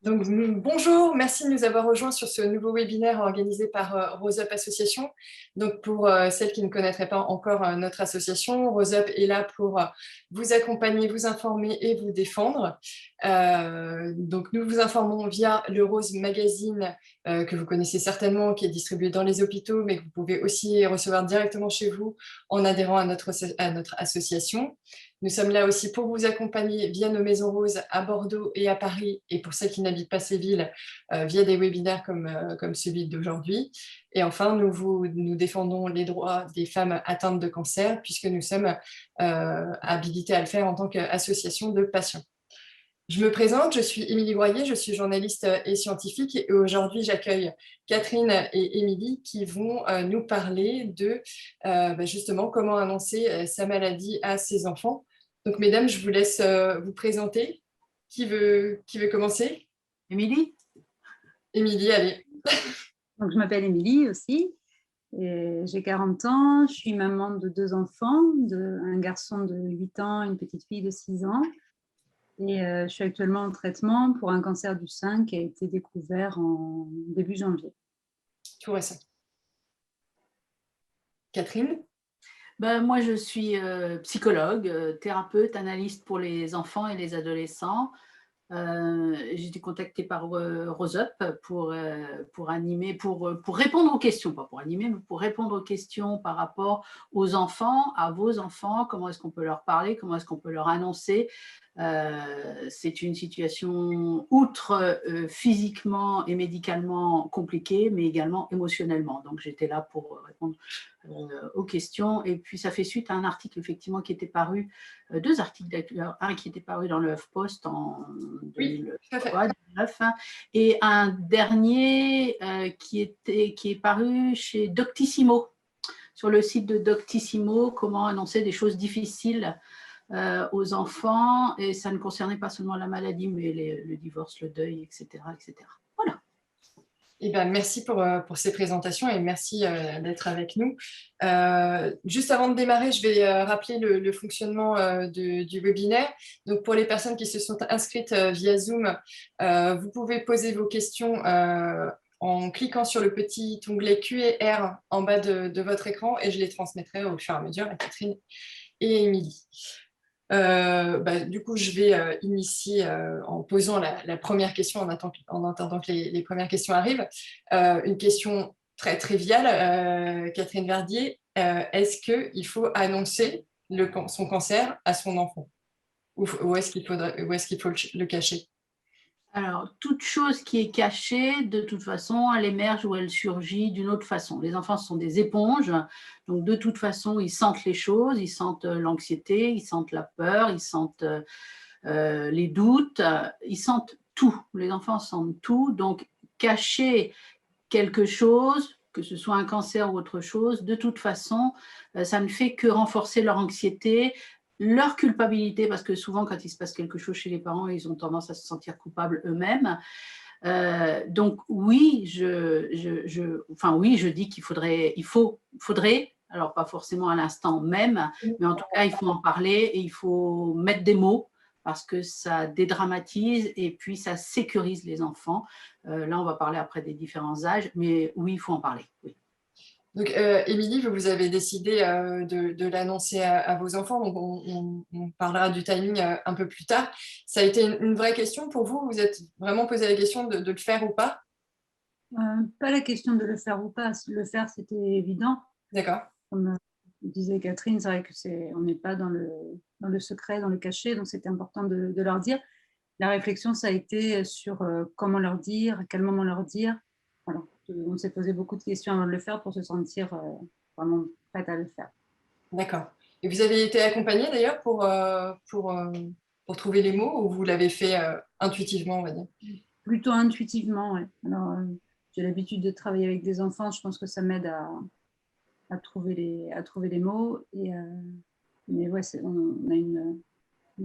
Donc, bonjour, merci de nous avoir rejoints sur ce nouveau webinaire organisé par Rose Up Association. Donc, pour celles qui ne connaîtraient pas encore notre association, Rose Up est là pour vous accompagner, vous informer et vous défendre. Donc, nous vous informons via le Rose Magazine que vous connaissez certainement, qui est distribué dans les hôpitaux, mais que vous pouvez aussi recevoir directement chez vous en adhérant à notre association. Nous sommes là aussi pour vous accompagner via nos Maisons Roses à Bordeaux et à Paris, et pour celles qui n'habitent pas ces villes, via des webinaires comme celui d'aujourd'hui. Et enfin, nous défendons les droits des femmes atteintes de cancer, puisque nous sommes habilités à le faire en tant qu'association de patients. Je me présente, je suis Émilie Broyer, je suis journaliste et scientifique, et aujourd'hui j'accueille Catherine et Émilie qui vont nous parler de justement comment annoncer sa maladie à ses enfants. Donc mesdames, je vous laisse vous présenter. Qui veut commencer? Émilie? Émilie, allez. Donc, je m'appelle Émilie aussi, j'ai 40 ans, je suis maman de 2 enfants, un garçon de 8 ans, une petite fille de 6 ans. Et je suis actuellement en traitement pour un cancer du sein qui a été découvert en début janvier. Tout récent. Catherine? Moi, je suis psychologue, thérapeute, analyste pour les enfants et les adolescents. J'ai été contactée par Rose Up pour animer, pour répondre aux questions, pas pour animer, mais pour répondre aux questions par rapport aux enfants, à vos enfants, comment est-ce qu'on peut leur parler, comment est-ce qu'on peut leur annoncer. C'est une situation outre physiquement et médicalement compliquée, mais également émotionnellement. Donc j'étais là pour répondre aux questions. Et puis ça fait suite à un article effectivement qui était paru, 2 articles d'ailleurs, un qui était paru dans le HuffPost en 2009 et un dernier qui est paru chez Doctissimo, sur le site de Doctissimo, comment annoncer des choses difficiles aux enfants, et ça ne concernait pas seulement la maladie, mais le divorce, le deuil, etc. etc. Voilà. Eh ben, merci pour ces présentations et merci d'être avec nous. Juste avant de démarrer, je vais rappeler le fonctionnement du webinaire. Donc, pour les personnes qui se sont inscrites via Zoom, vous pouvez poser vos questions en cliquant sur le petit onglet Q&R en bas de votre écran, et je les transmettrai au fur et à mesure à Catherine et Émilie. Du coup, je vais initier en posant la première question en attendant que les premières questions arrivent. Une question très triviale, Catherine Verdier. Est-ce qu'il faut annoncer son cancer à son enfant? Ou est-ce qu'il faut le cacher? Alors, toute chose qui est cachée, de toute façon, elle émerge ou elle surgit d'une autre façon. Les enfants sont des éponges, donc de toute façon, ils sentent les choses, ils sentent l'anxiété, ils sentent la peur, ils sentent les doutes, ils sentent tout. Les enfants sentent tout, donc cacher quelque chose, que ce soit un cancer ou autre chose, de toute façon, ça ne fait que renforcer leur anxiété, leur culpabilité, parce que souvent, quand il se passe quelque chose chez les parents, ils ont tendance à se sentir coupables eux-mêmes. Donc oui, je dis qu'il faudrait, alors pas forcément à l'instant même, mais en tout cas, il faut en parler et il faut mettre des mots, parce que ça dédramatise et puis ça sécurise les enfants. Là, on va parler après des différents âges, mais oui, il faut en parler. Oui. Donc, Émilie, vous avez décidé de l'annoncer à vos enfants, donc on parlera du timing un peu plus tard. Ça a été une vraie question pour vous? Vous êtes vraiment posé la question de le faire ou pas? Pas la question de le faire ou pas. Le faire, c'était évident. D'accord. Comme disait Catherine, c'est vrai que on n'est pas dans le secret, dans le cachet, donc c'était important de leur dire. La réflexion, ça a été sur comment leur dire, à quel moment leur dire. Voilà. On s'est posé beaucoup de questions avant de le faire pour se sentir vraiment prête à le faire. D'accord. Et vous avez été accompagnée d'ailleurs pour trouver les mots, ou vous l'avez fait intuitivement, on va dire? Plutôt intuitivement, ouais. Alors, j'ai l'habitude de travailler avec des enfants, je pense que ça m'aide à trouver les mots. Mais ouais, on a une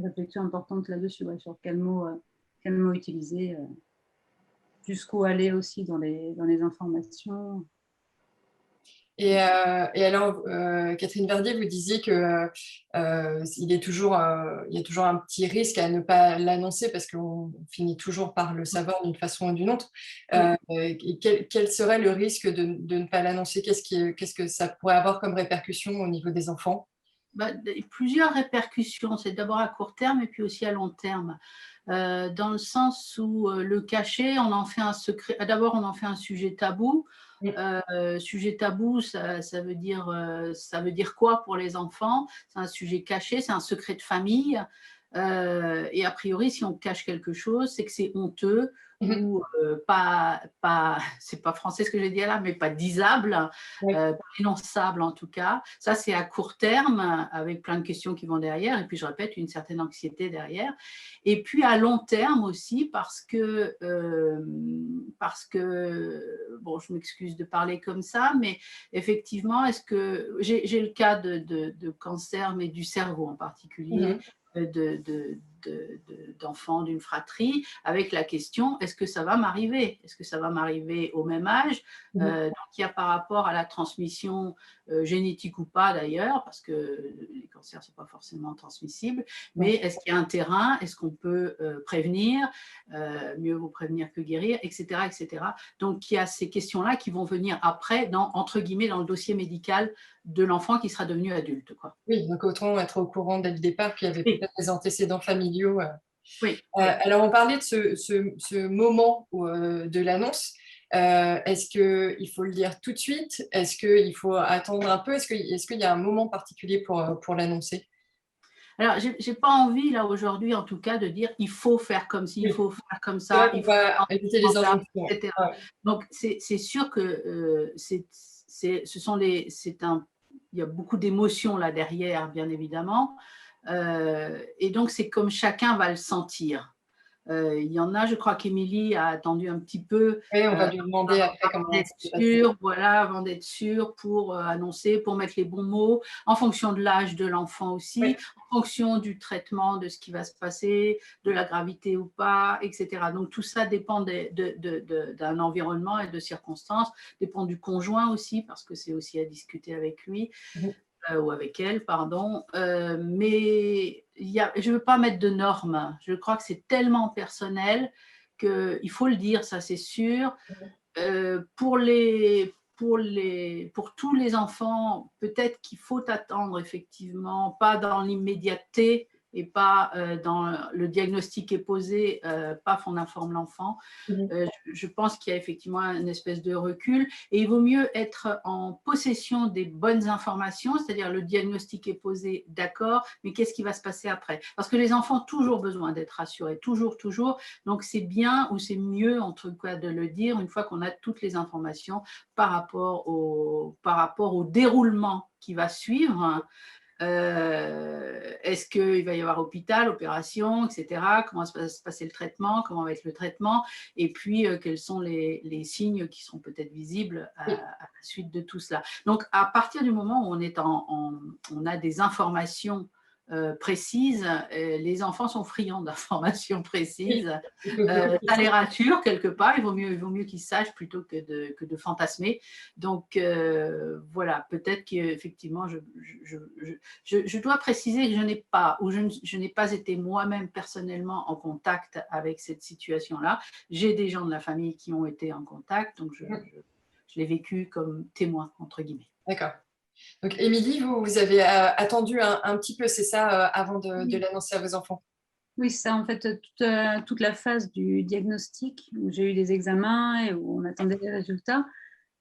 réflexion importante là-dessus, ouais, sur quel mot utiliser, jusqu'où aller aussi dans les informations. Et alors, Catherine Verdier, vous disiez que il y a toujours un petit risque à ne pas l'annoncer parce qu'on finit toujours par le savoir d'une façon ou d'une autre. Oui. Et quel serait le risque de ne pas l'annoncer? Qu'est-ce que ça pourrait avoir comme répercussion au niveau des enfants? Bah, plusieurs répercussions. C'est d'abord à court terme et puis aussi à long terme. Dans le sens où le cacher, on en fait un secret. D'abord, on en fait un sujet tabou. Sujet tabou, ça veut dire quoi pour les enfants? C'est un sujet caché, c'est un secret de famille. Et a priori, si on cache quelque chose, c'est que c'est honteux Mhm. ou c'est pas français ce que j'ai dit là, mais pas disable, Oui. pas énonçable en tout cas. Ça, c'est à court terme, avec plein de questions qui vont derrière, et puis je répète, une certaine anxiété derrière. Et puis à long terme aussi, parce que bon, je m'excuse de parler comme ça, mais effectivement, est-ce que j'ai le cas de cancer, mais du cerveau en particulier, Mhm. d'enfants d'une fratrie, avec la question, est-ce que ça va m'arriver? Est-ce que ça va m'arriver au même âge? Mhm. Donc il y a par rapport à la transmission génétique ou pas d'ailleurs, parce que les cancers ne sont pas forcément transmissibles, mais est-ce qu'il y a un terrain? Est-ce qu'on peut prévenir? Mieux vaut prévenir que guérir, etc., etc. Donc il y a ces questions-là qui vont venir après, entre guillemets, dans le dossier médical de l'enfant qui sera devenu adulte, quoi. Oui, donc autant être au courant dès le départ qu'il y avait Oui, peut-être des antécédents familiaux. oui, oui. Alors, on parlait de ce moment de l'annonce. Est-ce qu'il faut le dire tout de suite? Est-ce qu'il faut attendre un peu? Est-ce qu'il y a un moment particulier pour l'annoncer? Alors, j'ai pas envie, là, aujourd'hui, en tout cas, de dire il faut faire comme ci, il Oui, faut faire comme c'est ça, vrai qu'on il faut va attendre éviter ce les moment-là, injonctions. etc. Ouais. Donc, c'est sûr que il y a beaucoup d'émotions là derrière, bien évidemment. Et donc, c'est comme chacun va le sentir. Il y en a, je crois qu'Émilie a attendu un petit peu Oui, on va lui demander après avant comment d'être ça s'est passé. sûre, voilà, avant d'être sûre pour annoncer, pour mettre les bons mots, en fonction de l'âge de l'enfant aussi, Oui. en fonction du traitement, de ce qui va se passer, de la gravité ou pas, etc. Donc tout ça dépend d'un environnement et de circonstances, dépend du conjoint aussi, parce que c'est aussi à discuter avec lui Mhm. ou avec elle, pardon. Mais je ne veux pas mettre de normes. Je crois que c'est tellement personnel qu'il faut le dire, ça c'est sûr. Pour tous les enfants, peut-être qu'il faut attendre effectivement, pas dans l'immédiateté et pas dans le diagnostic est posé, paf, on informe l'enfant. Mhm. Je pense qu'il y a effectivement une espèce de recul et il vaut mieux être en possession des bonnes informations, c'est-à-dire le diagnostic est posé, d'accord, mais qu'est-ce qui va se passer après? Parce que les enfants ont toujours besoin d'être rassurés, toujours, toujours. Donc c'est bien ou c'est mieux, en tout cas, de le dire une fois qu'on a toutes les informations par rapport au déroulement qui va suivre. Est-ce qu'il va y avoir hôpital, opération, etc. Comment va se passer le traitement? Comment va être le traitement? Et puis, quels sont les signes qui seront peut-être visibles à Oui. la suite de tout cela? Donc, à partir du moment où on a des informations précises, les enfants sont friands d'informations Oui. précises. Ils peuvent beaucoup Ça plus. les rassure quelque part, il vaut mieux qu'ils sachent plutôt que de fantasmer. Donc voilà, peut-être qu'effectivement, je dois préciser que je n'ai pas été moi-même personnellement en contact avec cette situation-là. J'ai des gens de la famille qui ont été en contact, donc je l'ai vécu comme témoin, entre guillemets. D'accord. Donc, Émilie, vous avez attendu un petit peu, c'est ça, avant de Oui, l'annoncer à vos enfants? oui, c'est ça. En fait, toute la phase du diagnostic, où j'ai eu des examens et où on attendait les résultats,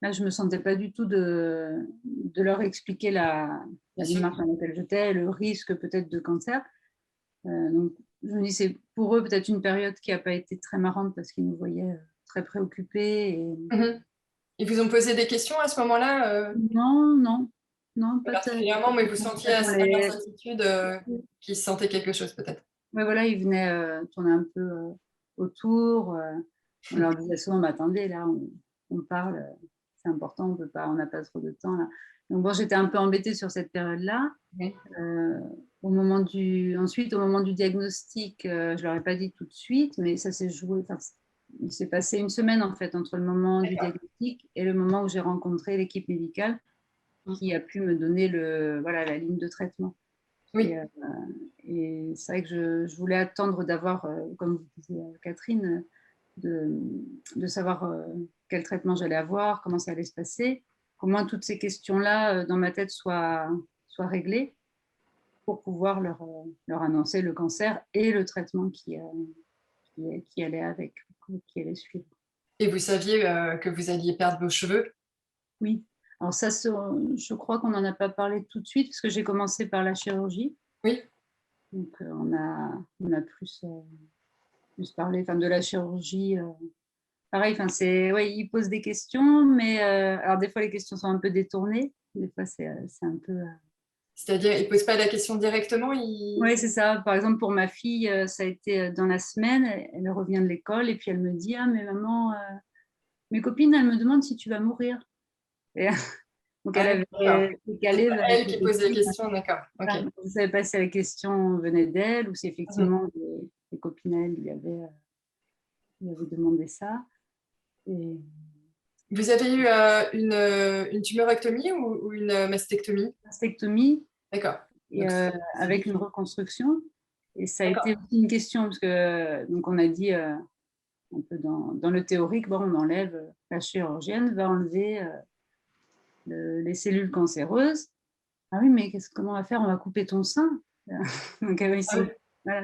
là, je ne me sentais pas du tout de leur expliquer Bien la sûr. démarche dans laquelle j'étais, le risque peut-être de cancer. Donc, je me dis, c'est pour eux peut-être une période qui n'a pas été très marrante parce qu'ils nous voyaient très préoccupés. Et... Mhm. Ils vous ont posé des questions à ce moment-là, Non, non, non, pas particulièrement, mais vous sentiez à on leurs les... attitudes qu'ils sentaient quelque chose peut-être. Ouais, voilà, ils venaient tourner un peu autour. On leur disait souvent, bah, attendez, là, on parle, c'est important, on n'a pas trop de temps là. Donc bon, j'étais un peu embêtée sur cette période-là. Oui. Ensuite, au moment du diagnostic, je leur ai pas dit tout de suite, mais ça s'est joué. Enfin, il s'est passé une semaine en fait entre le moment du D'accord. diagnostic et le moment où j'ai rencontré l'équipe médicale. qui a pu me donner la ligne de traitement. Oui. Et c'est vrai que je voulais attendre d'avoir, comme vous disiez Catherine, de savoir quel traitement j'allais avoir, comment ça allait se passer. Au moins toutes ces questions-là dans ma tête soient réglées pour pouvoir leur annoncer le cancer et le traitement qui allait avec, qui allait suivre. Et vous saviez que vous alliez perdre vos cheveux? Oui. Alors ça, je crois qu'on n'en a pas parlé tout de suite parce que j'ai commencé par la chirurgie. Oui. Donc on a plus parlé de la chirurgie. Pareil, ouais, il pose des questions, mais alors des fois les questions sont un peu détournées. Des fois c'est un peu. C'est-à-dire, il ne pose pas la question directement? Oui, c'est ça. Par exemple, pour ma fille, ça a été dans la semaine. Elle revient de l'école et puis elle me dit: ah, mais maman, mes copines, elles me demandent si tu vas mourir. Et, donc elle avait décalé. C'est pas elle qui pose les questions, d'accord. Okay. Je ne savais pas si la question venait d'elle ou si effectivement les copines, elles, lui avaient demandé ça. Et... Vous avez eu une tumorectomie ou une mastectomie? Mastectomie. D'accord. Et avec une reconstruction. Et ça a été aussi une question, parce que donc on a dit un peu dans le théorique, bon, on enlève, la chirurgienne va enlever les cellules cancéreuses. Ah oui, mais comment on va faire? On va couper ton sein. Donc voilà,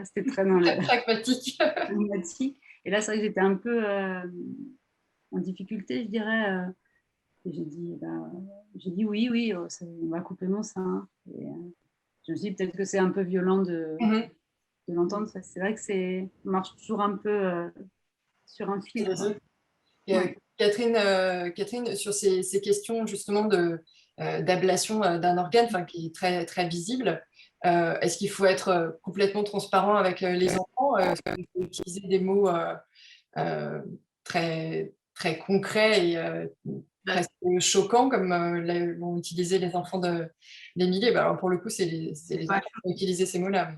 c'était très pragmatique. pragmatique. Et là, c'est vrai que j'étais un peu en difficulté, je dirais. Et j'ai dit oui, on va couper mon sein. Et, je me suis dit peut-être que c'est un peu violent de l'entendre. C'est vrai que on marche toujours un peu sur un fil. Catherine, sur ces questions justement d'ablation d'un organe qui est très, très visible, est-ce qu'il faut être complètement transparent avec les enfants? Est-ce qu'il faut utiliser des mots très, très concrets et presque choquants comme l'ont utilisé les enfants d'Émilie? Alors pour le coup, c'est les enfants qui ont utilisé ces mots-là.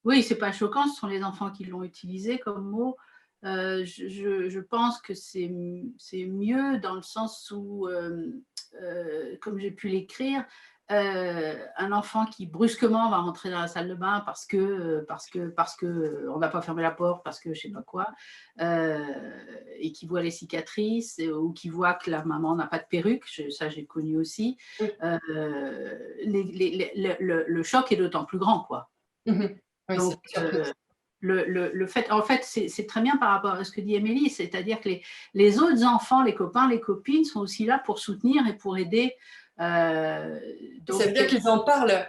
Oui, c'est pas choquant, ce sont les enfants qui l'ont utilisé comme mot. Je pense que c'est mieux dans le sens où, comme j'ai pu l'écrire, un enfant qui brusquement va rentrer dans la salle de bain parce que on n'a pas fermé la porte, parce que je sais pas quoi, et qui voit les cicatrices ou qui voit que la maman n'a pas de perruque, ça j'ai connu aussi. Le choc est d'autant plus grand, quoi. Oui, donc, le fait, en fait, c'est très bien par rapport à ce que dit Émilie, c'est-à-dire que les autres enfants, les copains, les copines sont aussi là pour soutenir et pour aider. Ça veut dire qu'ils en parlent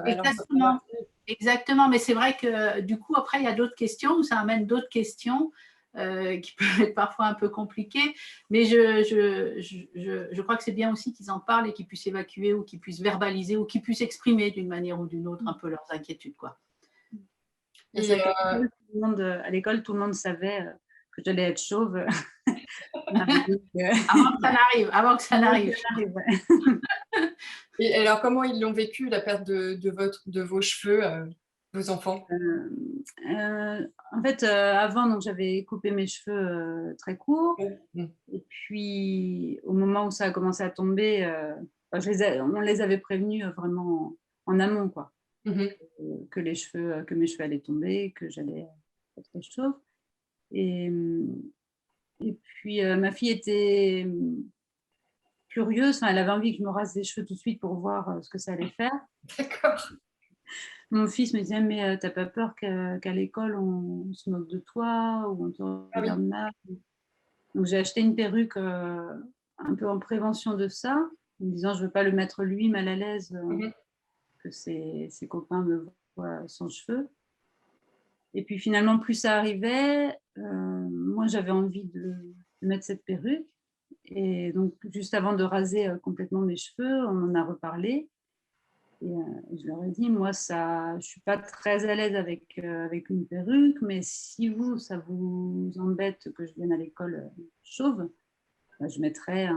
Exactement. Exactement, mais c'est vrai que du coup, après, il y a d'autres questions, où ça amène d'autres questions qui peuvent être parfois un peu compliquées, mais je crois que c'est bien aussi qu'ils en parlent et qu'ils puissent évacuer ou qu'ils puissent verbaliser ou qu'ils puissent exprimer d'une manière ou d'une autre un peu leurs inquiétudes, quoi. Et à l'école, tout le monde savait que j'allais être chauve. Avant que ça n'arrive. Et alors, comment ils l'ont vécu, la perte de vos cheveux, vos enfants? En fait, avant, donc, j'avais coupé mes cheveux très courts. Et puis, au moment où ça a commencé à tomber, on les avait prévenus vraiment en amont, quoi. Que mes cheveux allaient tomber, que j'allais être chauve. Et puis, ma fille était curieuse, elle avait envie que je me rase les cheveux tout de suite pour voir ce que ça allait faire. D'accord. Mon fils me disait, mais t'as pas peur qu'à l'école, on se moque de toi ou on te regarde mal? Donc, j'ai acheté une perruque un peu en prévention de ça, en me disant, je veux pas le mettre lui mal à l'aise, que ses copains me voient sans cheveux. Et puis finalement, plus ça arrivait, moi j'avais envie de mettre cette perruque. Et donc, juste avant de raser complètement mes cheveux, on en a reparlé. Et je leur ai dit, moi, je ne suis pas très à l'aise avec une perruque, mais si ça vous embête que je vienne à l'école chauve, je mettrais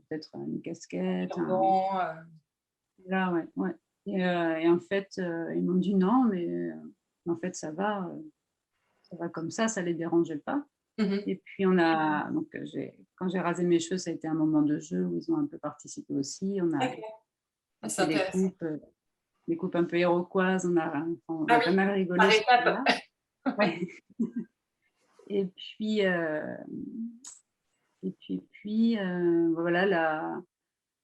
peut-être une casquette. Là, ouais. Et en fait, ils m'ont dit non, mais en fait, ça va comme ça ne les dérangeait pas. Mhm. Et puis, donc, quand j'ai rasé mes cheveux, ça a été un moment de jeu où ils ont un peu participé aussi. D'accord. Ah, On c'est fait intéressant. des coupes un peu iroquoises. On Ah a oui, pas mal rigolé par ce étapes. jour-là. Ouais. Et puis, voilà,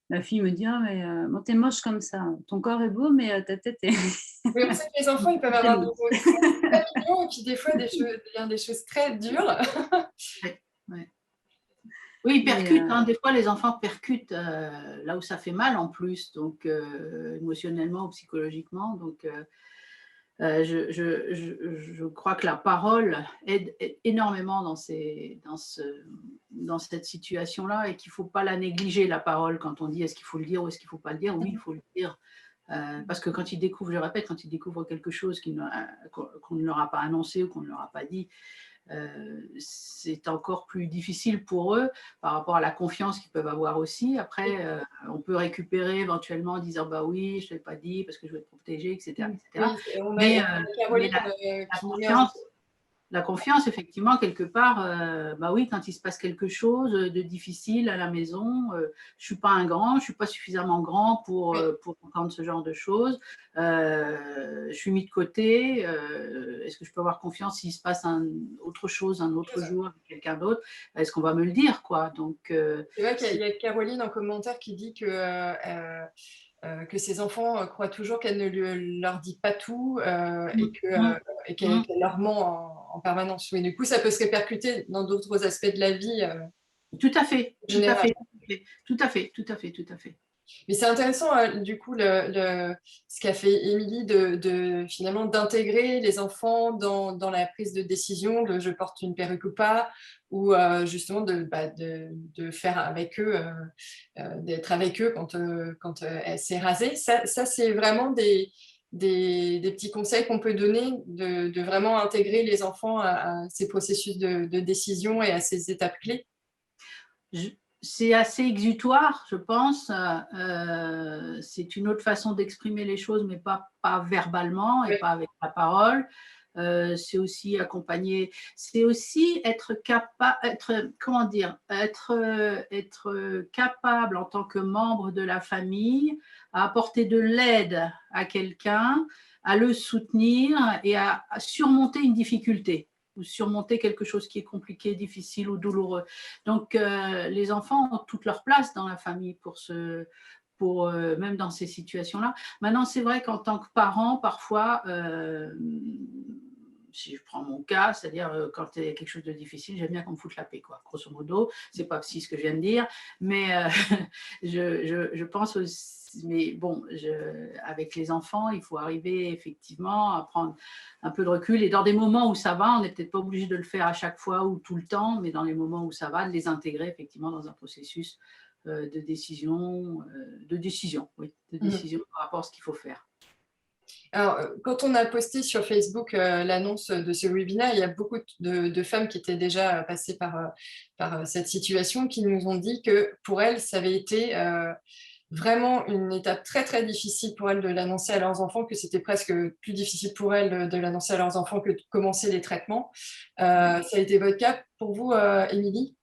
la fille me dit: «Ah mais bon, tu moche comme ça. Ton corps est beau, mais ta tête est» Oui, on sait que les enfants, ils peuvent très avoir des mince. mots très, très mignons et puis des fois des choses très dures. Ouais, ouais. Oui, ils Et percutent, hein. Des fois, les enfants percutent là où ça fait mal en plus, donc émotionnellement ou psychologiquement. Donc, je crois que la parole aide énormément dans cette situation-là et qu'il ne faut pas la négliger, la parole, quand on dit est-ce qu'il faut le dire ou est-ce qu'il ne faut pas le dire. Oui, il faut le dire. Parce que quand ils découvrent, je répète, quand ils découvrent quelque chose qu'on ne leur a pas annoncé ou qu'on ne leur a pas dit, c'est encore plus difficile pour eux par rapport à la confiance qu'ils peuvent avoir aussi. Après, on peut récupérer éventuellement en disant bah oui, je ne l'ai pas dit parce que je veux te protéger, etc. etc. Oui, on a Mais, Caroline la qui nous met un. confiance, effectivement, quelque part, bah oui, quand il se passe quelque chose de difficile à la maison, je ne suis pas un grand, je ne suis pas suffisamment grand pour entendre ce genre de choses. Je suis mis de côté. Est-ce que je peux avoir confiance s'il se passe autre chose un autre jour avec quelqu'un d'autre? Est-ce qu'on va me le dire, quoi? Donc, C'est vrai qu'il y a Caroline en commentaire qui dit que ses enfants croient toujours qu'elle ne leur dit pas tout et qu'elle leur ment en permanence. Oui, du coup, ça peut se répercuter dans d'autres aspects de la vie tout à fait, tout à générale. fait, tout à fait, tout à fait, tout à fait. Mais c'est intéressant, du coup, ce qu'a fait Émilie finalement d'intégrer les enfants dans la prise de décision de je porte une perruque ou pas, ou justement de faire avec eux, d'être avec eux quand elle s'est rasée. Ça c'est vraiment des petits conseils qu'on peut donner, de vraiment intégrer les enfants à ces processus de décision et à ces étapes clés. C'est assez exutoire, je pense. C'est une autre façon d'exprimer les choses, mais pas verbalement et Oui. pas avec la parole. C'est aussi accompagner, c'est aussi être capable, comment dire, être capable en tant que membre de la famille à apporter de l'aide à quelqu'un, à le soutenir et à surmonter une difficulté ou surmonter quelque chose qui est compliqué, difficile ou douloureux. Donc, les enfants ont toute leur place dans la famille même dans ces situations-là. Maintenant, c'est vrai qu'en tant que parent, parfois, si je prends mon cas, c'est-à-dire quand il y a quelque chose de difficile, j'aime bien qu'on me foute la paix, quoi. Grosso modo, c'est pas si ce que je viens de dire, mais je pense aussi. Mais bon, avec les enfants, il faut arriver effectivement à prendre un peu de recul. Et dans des moments où ça va, on n'est peut-être pas obligé de le faire à chaque fois ou tout le temps, mais dans les moments où ça va, de les intégrer effectivement dans un processus de décision, par rapport à ce qu'il faut faire. Alors, quand on a posté sur Facebook l'annonce de ce webinaire, il y a beaucoup de femmes qui étaient déjà passées par cette situation qui nous ont dit que pour elles, ça avait été vraiment une étape très très difficile pour elles de l'annoncer à leurs enfants, que c'était presque plus difficile pour elles de l'annoncer à leurs enfants que de commencer les traitements. Ça a été votre cas pour vous, Émilie?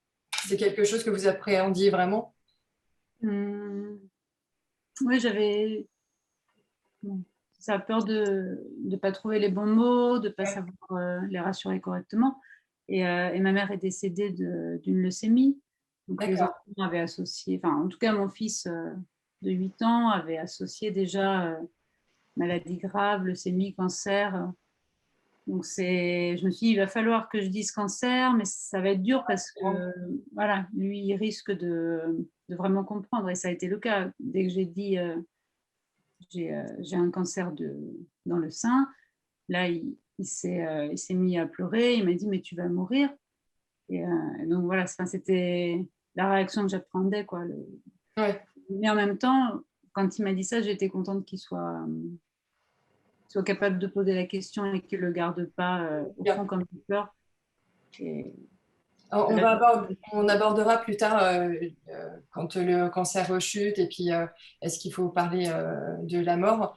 C'est quelque chose que vous appréhendiez vraiment? Oui, j'avais ça peur de ne pas trouver les bons mots, de ne pas savoir les rassurer correctement. Et ma mère est décédée d'une leucémie. Donc les D'accord. enfants avaient associé, enfin en tout cas mon fils de 8 ans avait associé déjà maladie grave, leucémie, cancer. Donc je me suis dit, il va falloir que je dise cancer, mais ça va être dur parce que voilà, lui, il risque de vraiment comprendre. Et ça a été le cas. Dès que j'ai dit, j'ai un cancer dans le sein, là, il s'est mis à pleurer. Il m'a dit, mais tu vas mourir. Et donc voilà, c'était la réaction que j'appréhendais, quoi. Ouais. Mais en même temps, quand il m'a dit ça, j'étais contente qu'il soit capable de poser la question et qu'il ne le garde pas au fond comme une peur. Et On abordera plus tard quand le cancer rechute et puis est-ce qu'il faut parler de la mort.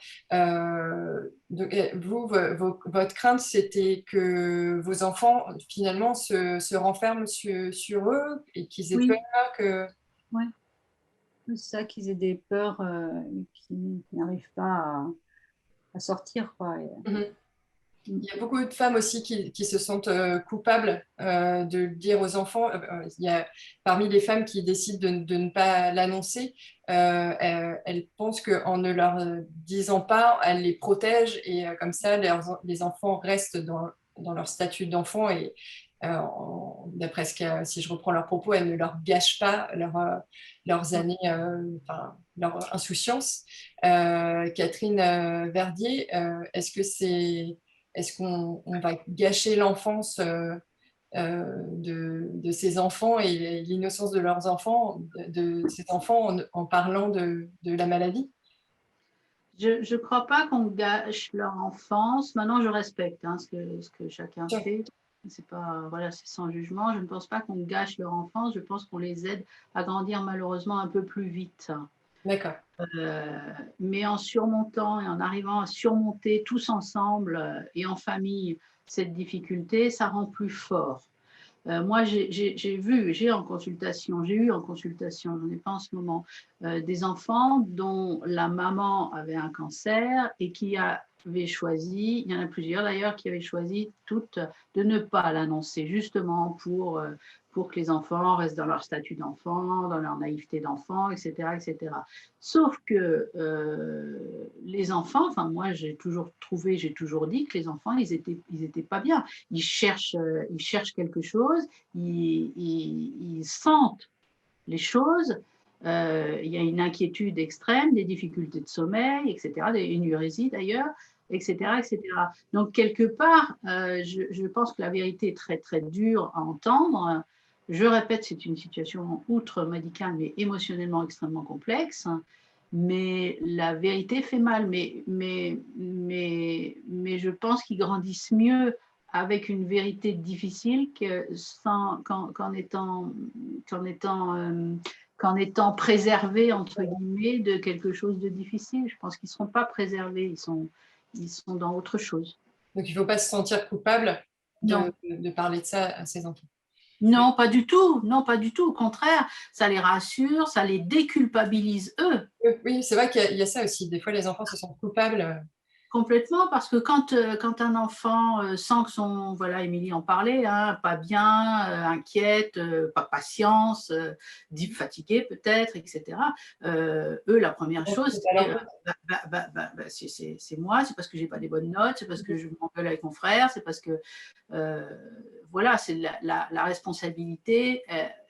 Donc, vous, votre crainte, c'était que vos enfants finalement se renferment sur eux et qu'ils aient peur Oui, que... ouais. C'est ça, qu'ils aient des peurs qui n'arrivent pas à sortir, quoi. Mhm. Il y a beaucoup de femmes aussi qui se sentent coupables de le dire aux enfants. Il y a, parmi les femmes qui décident de ne pas l'annoncer, elles pensent qu'en ne leur disant pas, elles les protègent et comme ça, les enfants restent dans leur statut d'enfant et d'après si je reprends leurs propos, elles ne leur gâchent pas leurs années, enfin, leur insouciance. Catherine Verdier, est-ce qu'on va gâcher l'enfance de ces enfants et l'innocence de leurs enfants, de ces enfants en parlant de la maladie? Je ne crois pas qu'on gâche leur enfance. Maintenant, je respecte ce que chacun Tiens, fait. C'est pas, voilà, c'est sans jugement. Je ne pense pas qu'on gâche leur enfance. Je pense qu'on les aide à grandir malheureusement un peu plus vite. d'accord. Mais en surmontant et en arrivant à surmonter tous ensemble et en famille cette difficulté, ça rend plus fort. Moi, j'ai eu en consultation, j'en ai pas en ce moment, des enfants dont la maman avait un cancer et qui avait choisi, il y en a plusieurs d'ailleurs, qui avaient choisi toutes de ne pas l'annoncer, justement pour que les enfants restent dans leur statut d'enfant, dans leur naïveté d'enfant, etc., etc. Sauf que les enfants, enfin moi j'ai toujours dit que les enfants, ils étaient pas bien. Ils cherchent quelque chose, ils sentent les choses, il y a une inquiétude extrême, des difficultés de sommeil, etc., des énurésies d'ailleurs, etc., etc. Donc, quelque part, je pense que la vérité est très, très dure à entendre. Je répète, c'est une situation outre médicale, mais émotionnellement extrêmement complexe. Mais la vérité fait mal. Mais je pense qu'ils grandissent mieux avec une vérité difficile qu'en étant préservés, entre guillemets, de quelque chose de difficile. Je pense qu'ils ne seront pas préservés, ils sont dans autre chose. Donc, il ne faut pas se sentir coupable Non. de parler de ça à ses enfants. Non, pas du tout. Non, pas du tout. Au contraire, ça les rassure, ça les déculpabilise eux. Oui, c'est vrai qu'il y a ça aussi. Des fois, les enfants se sentent coupables. Complètement, parce que quand un enfant sent que voilà, Émilie en parlait, hein, pas bien, inquiète, pas patience, fatiguée peut-être, etc., eux, la première chose, c'est moi, c'est parce que j'ai pas des bonnes notes, c'est parce que je m'engueule avec mon frère, c'est parce que, voilà, c'est la responsabilité.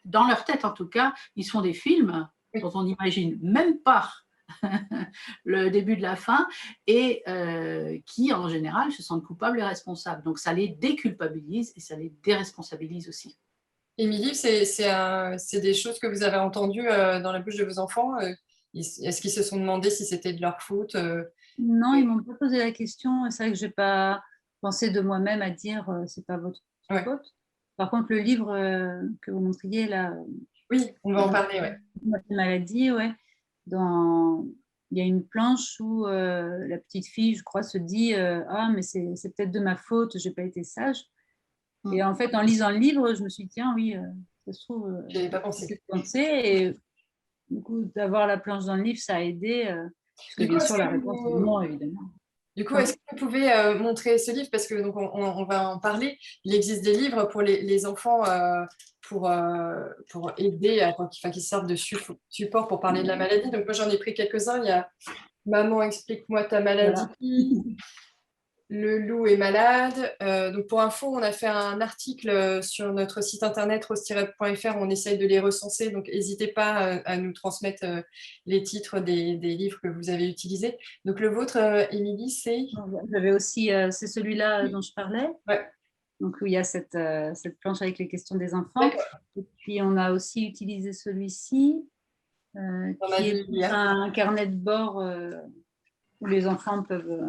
Dans leur tête, en tout cas, ils se font des films dont on n'imagine même pas le début de la fin, et qui, en général, se sentent coupables et responsables. Donc, ça les déculpabilise et ça les déresponsabilise aussi. Émilie, c'est des choses que vous avez entendues dans la bouche de vos enfants. Est-ce qu'ils se sont demandé si c'était de leur faute? Non, ils ne m'ont pas posé la question. C'est vrai que je n'ai pas pensé de moi-même à dire c'est pas votre faute. Par contre, le livre que vous montriez là, oui, on va en parler, ouais. Maladie, ouais. Il y a une planche où la petite fille, je crois, se dit ah, mais c'est peut-être de ma faute, j'ai pas été sage. Et en fait, en lisant le livre, je me suis dit tiens, oui, ça se trouve, Je n'avais pas pensé. Et du coup, d'avoir la planche dans le livre, ça a aidé. Puisque bien sûr, la réponse est non, évidemment. Du coup, est-ce que vous pouvez montrer ce livre? Parce que donc, on va en parler. Il existe des livres pour les enfants pour aider, qu'ils servent de support pour parler de la maladie. Donc, moi, j'en ai pris quelques-uns. Il y a Maman, explique-moi ta maladie. Voilà. Le loup est malade. Donc pour info, on a fait un article sur notre site internet rose-up.fr. On essaye de les recenser. Donc n'hésitez pas à nous transmettre les titres des livres que vous avez utilisés. Donc le vôtre, Émilie, c'est... J'avais aussi, c'est celui-là dont je parlais. Ouais. Donc où il y a cette planche avec les questions des enfants. Et puis on a aussi utilisé celui-ci, qui est un carnet de bord où les enfants peuvent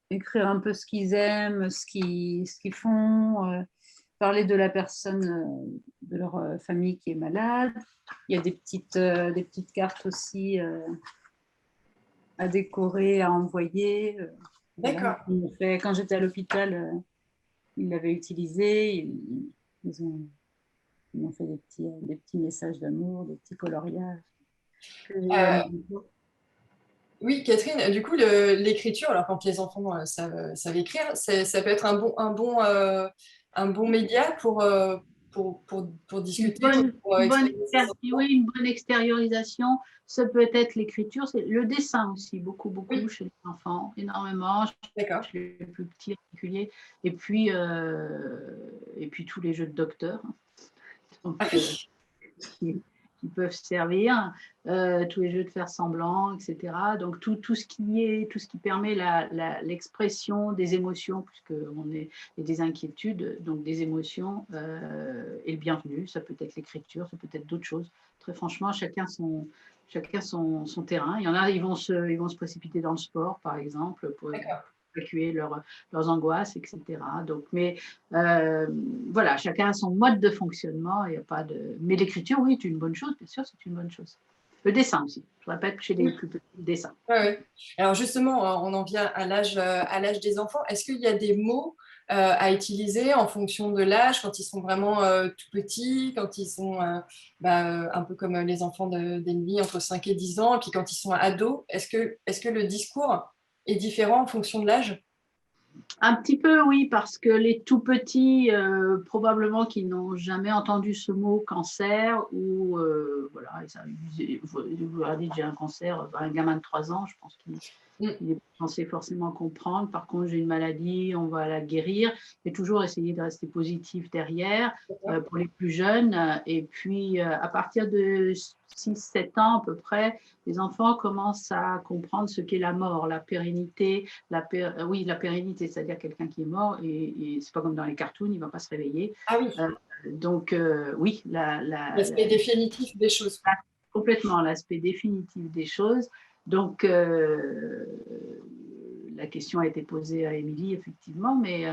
écrire un peu ce qu'ils aiment, ce qu'ils font. parler de la personne, de leur famille qui est malade. Il y a des petites cartes aussi à décorer, à envoyer. Voilà. D'accord. Quand j'étais à l'hôpital, ils l'avaient utilisé. Ils m'ont fait des petits messages d'amour, des petits coloriages que j'ai eu à Euh, mes retours. oui, Catherine, du coup, l'écriture, alors quand les enfants savent écrire, ça peut être un bon média pour discuter, pour exprimer ses sentiments. Oui, une bonne extériorisation. Ça peut être l'écriture, c'est le dessin aussi, beaucoup, beaucoup Oui, chez les enfants, énormément, d'accord. chez les plus petits en particulier. Et puis tous les jeux de docteur. Donc, Ah oui. qui peuvent servir, tous les jeux de faire semblant, etc. Donc tout ce qui permet l'expression des émotions, puisqu'on est et des inquiétudes, donc des émotions, est le bienvenu. Ça peut être l'écriture, ça peut être d'autres choses. Très franchement, chacun son terrain. Il y en a, ils vont se précipiter dans le sport, par exemple, pour D'accord. évacuer leurs angoisses, etc. Donc, mais voilà, chacun a son mode de fonctionnement. Il y a pas de... Mais l'écriture, oui, c'est une bonne chose, bien sûr, c'est une bonne chose. Le dessin aussi. Je répète, chez les Oui. plus petits, le dessin. Ouais, ouais. Alors justement, on en vient à l'âge des enfants. Est-ce qu'il y a des mots à utiliser en fonction de l'âge, quand ils sont vraiment tout petits, quand ils sont un peu comme les enfants d'Emily entre 5 et 10 ans, et puis quand ils sont ados, est-ce que le discours est différent en fonction de l'âge? Un petit peu, oui, parce que les tout petits, probablement qu'ils n'ont jamais entendu ce mot cancer, ou voilà, vous leur dites j'ai un cancer, un gamin de 3 ans, je pense qu'il Mm. il est censé forcément comprendre. Par contre, j'ai une maladie, on va la guérir. Et toujours essayer de rester positif derrière D'accord. pour les plus jeunes. Et puis, à partir de 6, 7 ans à peu près, les enfants commencent à comprendre ce qu'est la mort, la pérennité. Oui, la pérennité, c'est-à-dire quelqu'un qui est mort, et c'est pas comme dans les cartoons, il ne va pas se réveiller. Ah oui, Donc, oui, l'aspect définitif des choses. complètement l'aspect définitif des choses. Donc, la question a été posée à Émilie, effectivement, mais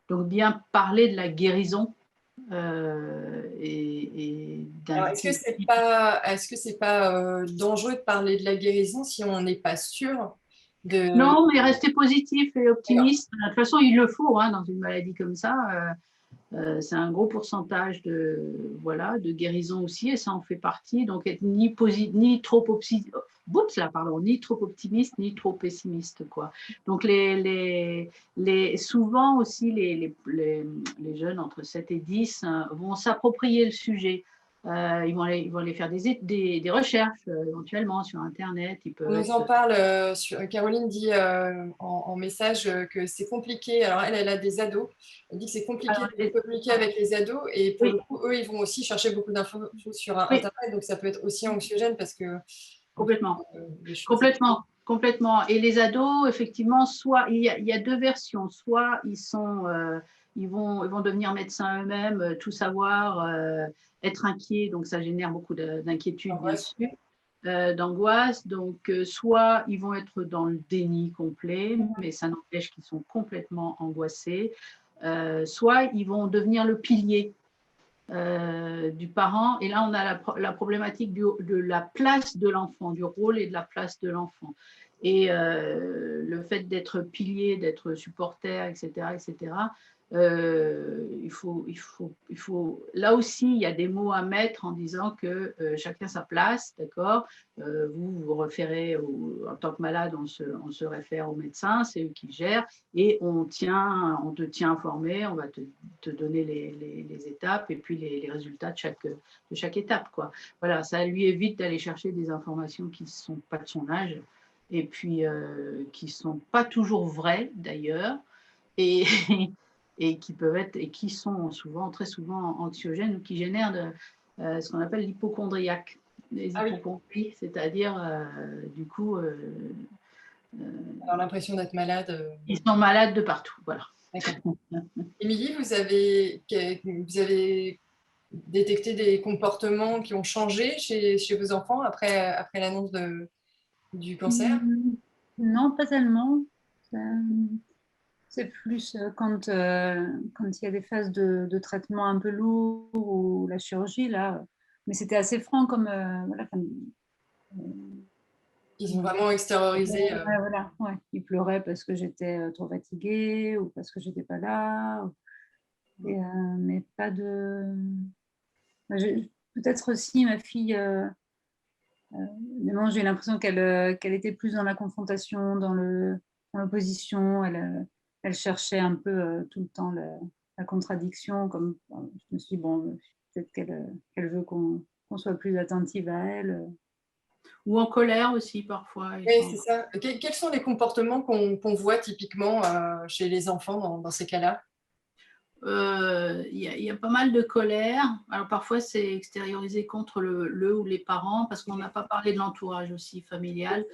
donc bien parler de la guérison et Alors, d'indiquer. est-ce que c'est pas dangereux de parler de la guérison si on n'est pas sûr de... Non, mais rester positif et D'accord. optimiste. De toute façon, il le faut hein, dans une maladie comme ça. C'est un gros pourcentage voilà, de guérison aussi, et ça en fait partie. Donc, être ni trop ni trop optimiste, ni trop pessimiste, quoi. Donc, souvent aussi, les jeunes entre 7 et 10 vont s'approprier le sujet. Ils vont aller faire des recherches éventuellement sur Internet. Ils On peuvent nous en être. parle, Caroline dit en message que c'est compliqué. Alors, elle a des ados. Elle dit que c'est compliqué Alors, de communiquer avec les ados. Et pour le oui, coup, eux, ils vont aussi chercher beaucoup d'infos sur oui, Internet. Donc, ça peut être aussi anxiogène parce que en fait, complètement. les choses. Complètement, complètement. Et les ados, effectivement, soit il y a deux versions. Soit ils vont devenir médecins eux-mêmes, tout savoir, être inquiets, donc ça génère beaucoup d'inquiétude, bien Angoisse. sûr, d'angoisse. Donc, soit ils vont être dans le déni complet, mais ça n'empêche qu'ils sont complètement angoissés. Soit ils vont devenir le pilier du parent. Et là, on a la problématique de la place de l'enfant, du rôle et de la place de l'enfant. Et le fait d'être pilier, d'être supporter, etc., etc., il faut, là aussi, il y a des mots à mettre en disant que chacun sa place, d'accord. Vous référez, en tant que malade, on se réfère au médecin, c'est eux qui gèrent, et on te tient informé, on va te donner les étapes et puis les résultats de chaque étape, quoi. Voilà, ça lui évite d'aller chercher des informations qui ne sont pas de son âge, et puis qui ne sont pas toujours vraies d'ailleurs, et, et qui peuvent être, et qui sont très souvent anxiogènes, ou qui génèrent ce qu'on appelle l'hypochondriaque, les Ah oui, hypochondries, c'est-à-dire du coup alors l'impression d'être malade. ils sont malades de partout, voilà. D'accord. Émilie, vous avez détecté des comportements qui ont changé chez vos enfants après l'annonce du cancer? Non, pas tellement. Ça, C'est plus quand il y a des phases de traitement un peu lourd ou la chirurgie, là. Mais c'était assez franc comme, voilà, Ils ont vraiment extériorisé. ouais, voilà, ouais. Il pleurait parce que j'étais trop fatiguée ou parce que j'étais pas là. Mais pas de. Peut-être aussi ma fille. Non, j'ai l'impression qu'elle était plus dans la confrontation, dans l'opposition. Elle cherchait un peu tout le temps la contradiction. Comme je me suis dit, bon, peut-être qu'elle veut qu'on soit plus attentive à elle. Ou en colère aussi, parfois. Oui, c'est ça. Quels sont les comportements qu'on voit typiquement chez les enfants dans ces cas-là? Il y a pas mal de colère. Alors parfois, c'est extériorisé contre le ou les parents, parce qu'on n'a pas parlé de l'entourage aussi familial,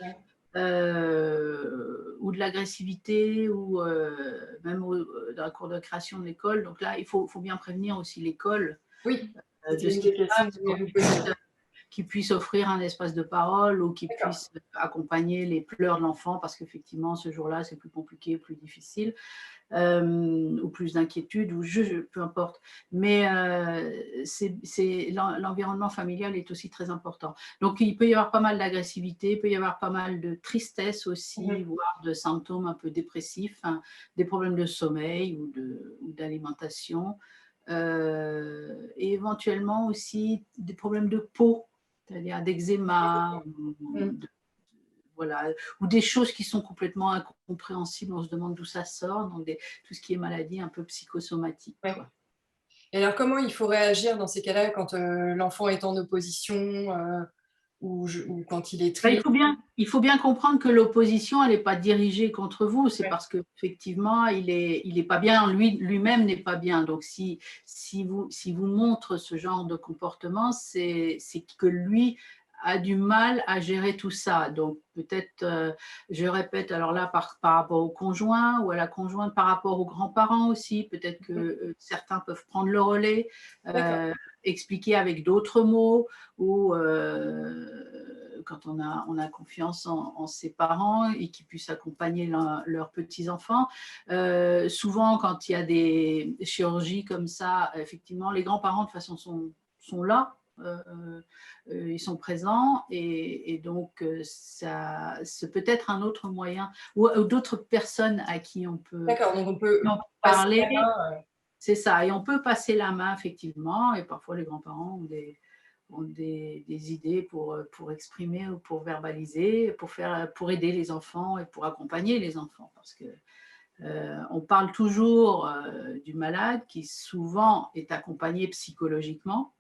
ou de l'agressivité, ou même dans la cour de création de l'école. Donc là, il faut bien prévenir aussi l'école Oui, c'était de ce une qui des se questions que passe, je voulais vous poser. qui puisse offrir un espace de parole, ou qui D'accord. puisse accompagner les pleurs de l'enfant, parce qu'effectivement, ce jour-là, c'est plus compliqué, plus difficile. Ou plus d'inquiétude, ou peu importe. Mais l'environnement familial est aussi très important. Donc, il peut y avoir pas mal d'agressivité, il peut y avoir pas mal de tristesse aussi, voire de symptômes un peu dépressifs, hein, des problèmes de sommeil ou d'alimentation, et éventuellement aussi des problèmes de peau, c'est-à-dire d'eczéma, voilà, ou des choses qui sont complètement incompréhensibles, on se demande d'où ça sort, donc tout ce qui est maladie un peu psychosomatique. Ouais. Quoi. Et alors, comment il faut réagir dans ces cas-là quand l'enfant est en opposition ou quand il est Ben, triste? il faut bien comprendre que l'opposition, elle n'est pas dirigée contre vous, c'est Ouais. parce qu'effectivement, il est pas bien, lui-même n'est pas bien. Donc, si vous montre ce genre de comportement, c'est que lui a du mal à gérer tout ça. Donc, peut-être, je répète, alors là, par rapport au conjoint ou à la conjointe, par rapport aux grands-parents aussi, peut-être que certains peuvent prendre le relais, expliquer avec d'autres mots, ou quand on a confiance en ses parents et qu'ils puissent accompagner leurs petits-enfants. Souvent, quand il y a des chirurgies comme ça, effectivement, les grands-parents, de toute façon, sont là. Ils sont présents, et donc c'est peut-être un autre moyen, ou d'autres personnes à qui on peut D'accord, donc on peut passer parler. la main. C'est ça, et on peut passer la main, effectivement, et parfois les grands-parents ont des idées pour exprimer ou pour verbaliser, pour aider les enfants et pour accompagner les enfants, parce que on parle toujours du malade qui souvent est accompagné psychologiquement.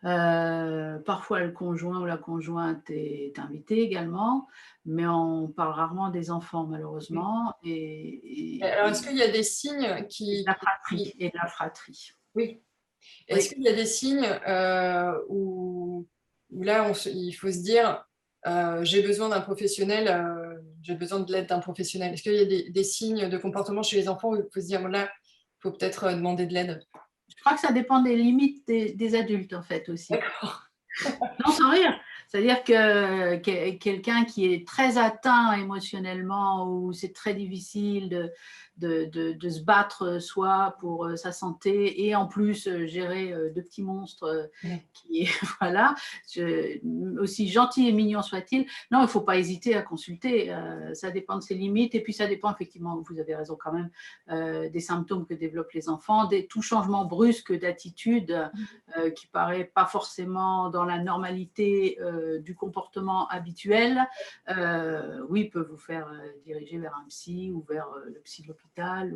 Parfois le conjoint ou la conjointe est invité également, mais on parle rarement des enfants, malheureusement, Alors, est-ce qu'il y a des signes de la fratrie, et de la fratrie. Oui. Est-ce Oui. qu'il y a des signes où là, il faut se dire, j'ai besoin d'un professionnel, j'ai besoin de l'aide d'un professionnel. Est-ce qu'il y a des signes de comportement chez les enfants où il faut se dire, voilà, il faut peut-être demander de l'aide? Je crois que ça dépend des limites des adultes, en fait, aussi. D'accord. Non, sans rire. C'est-à-dire que quelqu'un qui est très atteint émotionnellement, où c'est très difficile de se battre soi pour sa santé, et en plus gérer de petits monstres qui, voilà, aussi gentil et mignon soit-il, non, il ne faut pas hésiter à consulter. Ça dépend de ses limites, et puis ça dépend effectivement, vous avez raison quand même, des symptômes que développent les enfants, tout changement brusque d'attitude qui paraît pas forcément dans la normalité du comportement habituel, oui, peut vous faire diriger vers un psy, ou vers le psy de l'hôpital,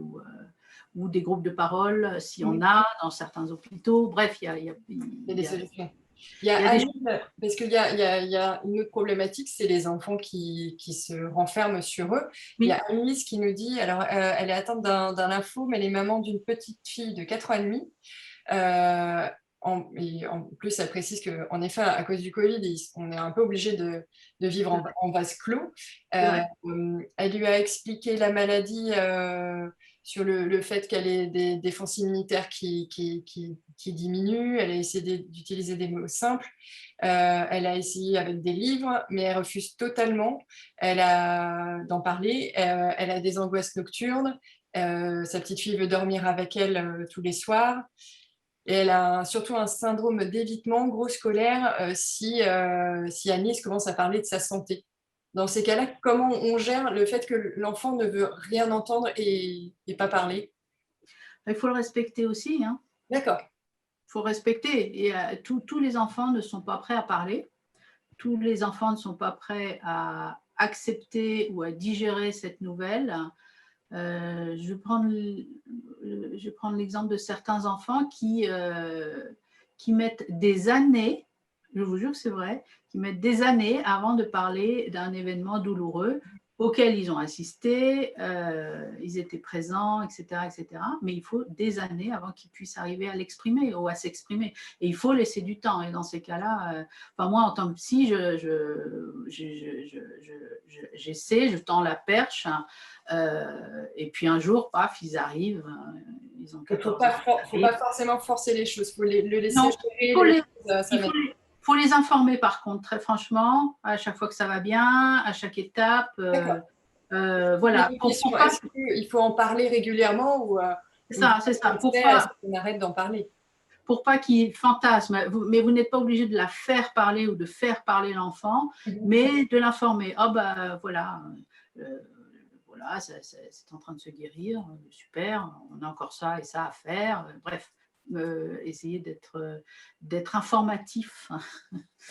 ou des groupes de parole, si on a dans certains hôpitaux. Bref, il y Il y a des solutions. Il y il y a a des Anne, parce qu'il y a une autre problématique, c'est les enfants qui se renferment sur eux. Il y a Annelise qui nous dit, alors elle est atteinte d'un lymphome, elle est maman d'une petite fille de 4 ans et demi. Et en plus, elle précise qu'en effet, à cause du Covid, on est un peu obligé de vivre en vase clos. Elle lui a expliqué la maladie sur le fait qu'elle ait des défenses immunitaires qui diminuent. Elle a essayé d'utiliser des mots simples. Elle a essayé avec des livres, mais elle refuse totalement d'en parler. Elle a des angoisses nocturnes. Sa petite fille veut dormir avec elle tous les soirs. Et elle a surtout un syndrome d'évitement, grosse colère, si Agnès commence à parler de sa santé. Dans ces cas-là, comment on gère le fait que l'enfant ne veut rien entendre et pas parler? Il faut le respecter aussi, hein. D'accord. Il faut respecter. Et tous les enfants ne sont pas prêts à parler. Tous les enfants ne sont pas prêts à accepter ou à digérer cette nouvelle. Je vais prendre l'exemple de certains enfants qui mettent des années, je vous jure que c'est vrai, qui mettent des années avant de parler d'un événement douloureux auquel ils ont assisté, ils étaient présents, etc., etc. Mais il faut des années avant qu'ils puissent arriver à l'exprimer ou à s'exprimer. Et il faut laisser du temps. Et dans ces cas-là, moi, en tant que psy, j'essaie, je tends la perche. Et puis un jour, paf, ils arrivent. Ils ont 14 ans. Il ne faut pas forcément forcer les choses. Il faut le laisser Non, gérer. Il faut les informer, par contre, très franchement, à chaque fois que ça va bien, à chaque étape. Voilà. Est-ce qu'il faut en parler régulièrement ou c'est ça. On arrête d'en parler. Pour pas qu'ils fantasment, mais vous n'êtes pas obligé de la faire parler ou de faire parler l'enfant, mais de l'informer. Oh bah voilà, voilà, c'est en train de se guérir, super, on a encore ça et ça à faire. Bref. Essayer d'être informatif.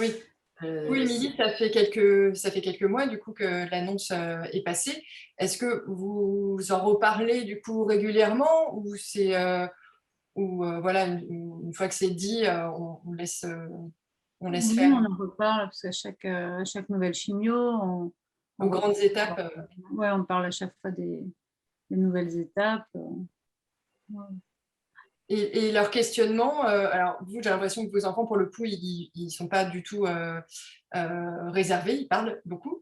Oui. Oui, Émilie, ça fait quelques mois du coup que l'annonce est passée. Est-ce que vous en reparlez du coup régulièrement ou c'est voilà, une fois que c'est dit, on laisse faire? On en reparle parce qu'à chaque nouvelle chimio, aux grandes étapes. Ouais, on parle à chaque fois des nouvelles étapes. Ouais. Et leur questionnement, alors vous, j'ai l'impression que vos enfants, pour le coup, ils ne sont pas du tout réservés, ils parlent beaucoup.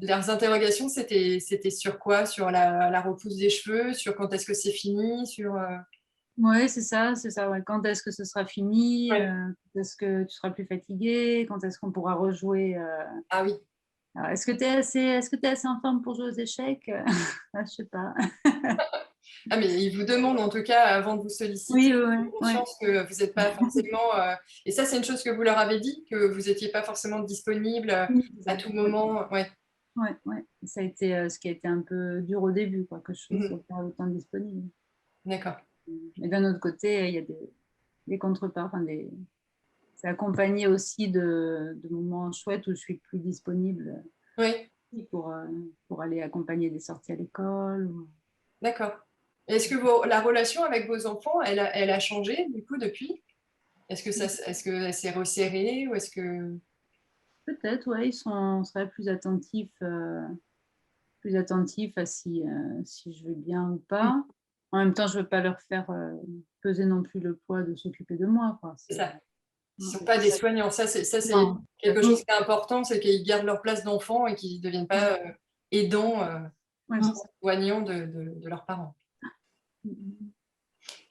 Leurs interrogations, c'était sur quoi? Sur la repousse des cheveux? Sur quand est-ce que c'est fini? Oui, c'est ça. Ouais. Quand est-ce que ce sera fini? Ouais. Quand est-ce que tu seras plus fatigué? Quand est-ce qu'on pourra rejouer? Ah oui. Alors, est-ce que tu es assez en forme pour jouer aux échecs? Je ne sais pas. Ah, mais ils vous demandent en tout cas avant de vous solliciter, conscience que vous n'êtes pas forcément. Et ça, c'est une chose que vous leur avez dit, que vous n'étiez pas forcément disponible à tout moment. Ouais. Ça a été ce qui a été un peu dur au début, que je ne sois pas autant disponible. D'accord. Mais d'un autre côté, il y a des contreparts. C'est accompagné aussi de moments chouettes où je suis plus disponible pour aller accompagner des sorties à l'école. D'accord. Est-ce que la relation avec vos enfants, elle a changé du coup depuis? Est-ce que s'est resserrée ou est-ce que... Peut-être, ouais, ils seraient plus attentifs à si je vais bien ou pas. En même temps, je ne veux pas leur faire peser non plus le poids de s'occuper de moi. C'est ça. Ils ne sont pas des soignants. Ça, c'est quelque chose qui est important, c'est qu'ils gardent leur place d'enfant et qu'ils ne deviennent pas aidants, soignants de leurs parents.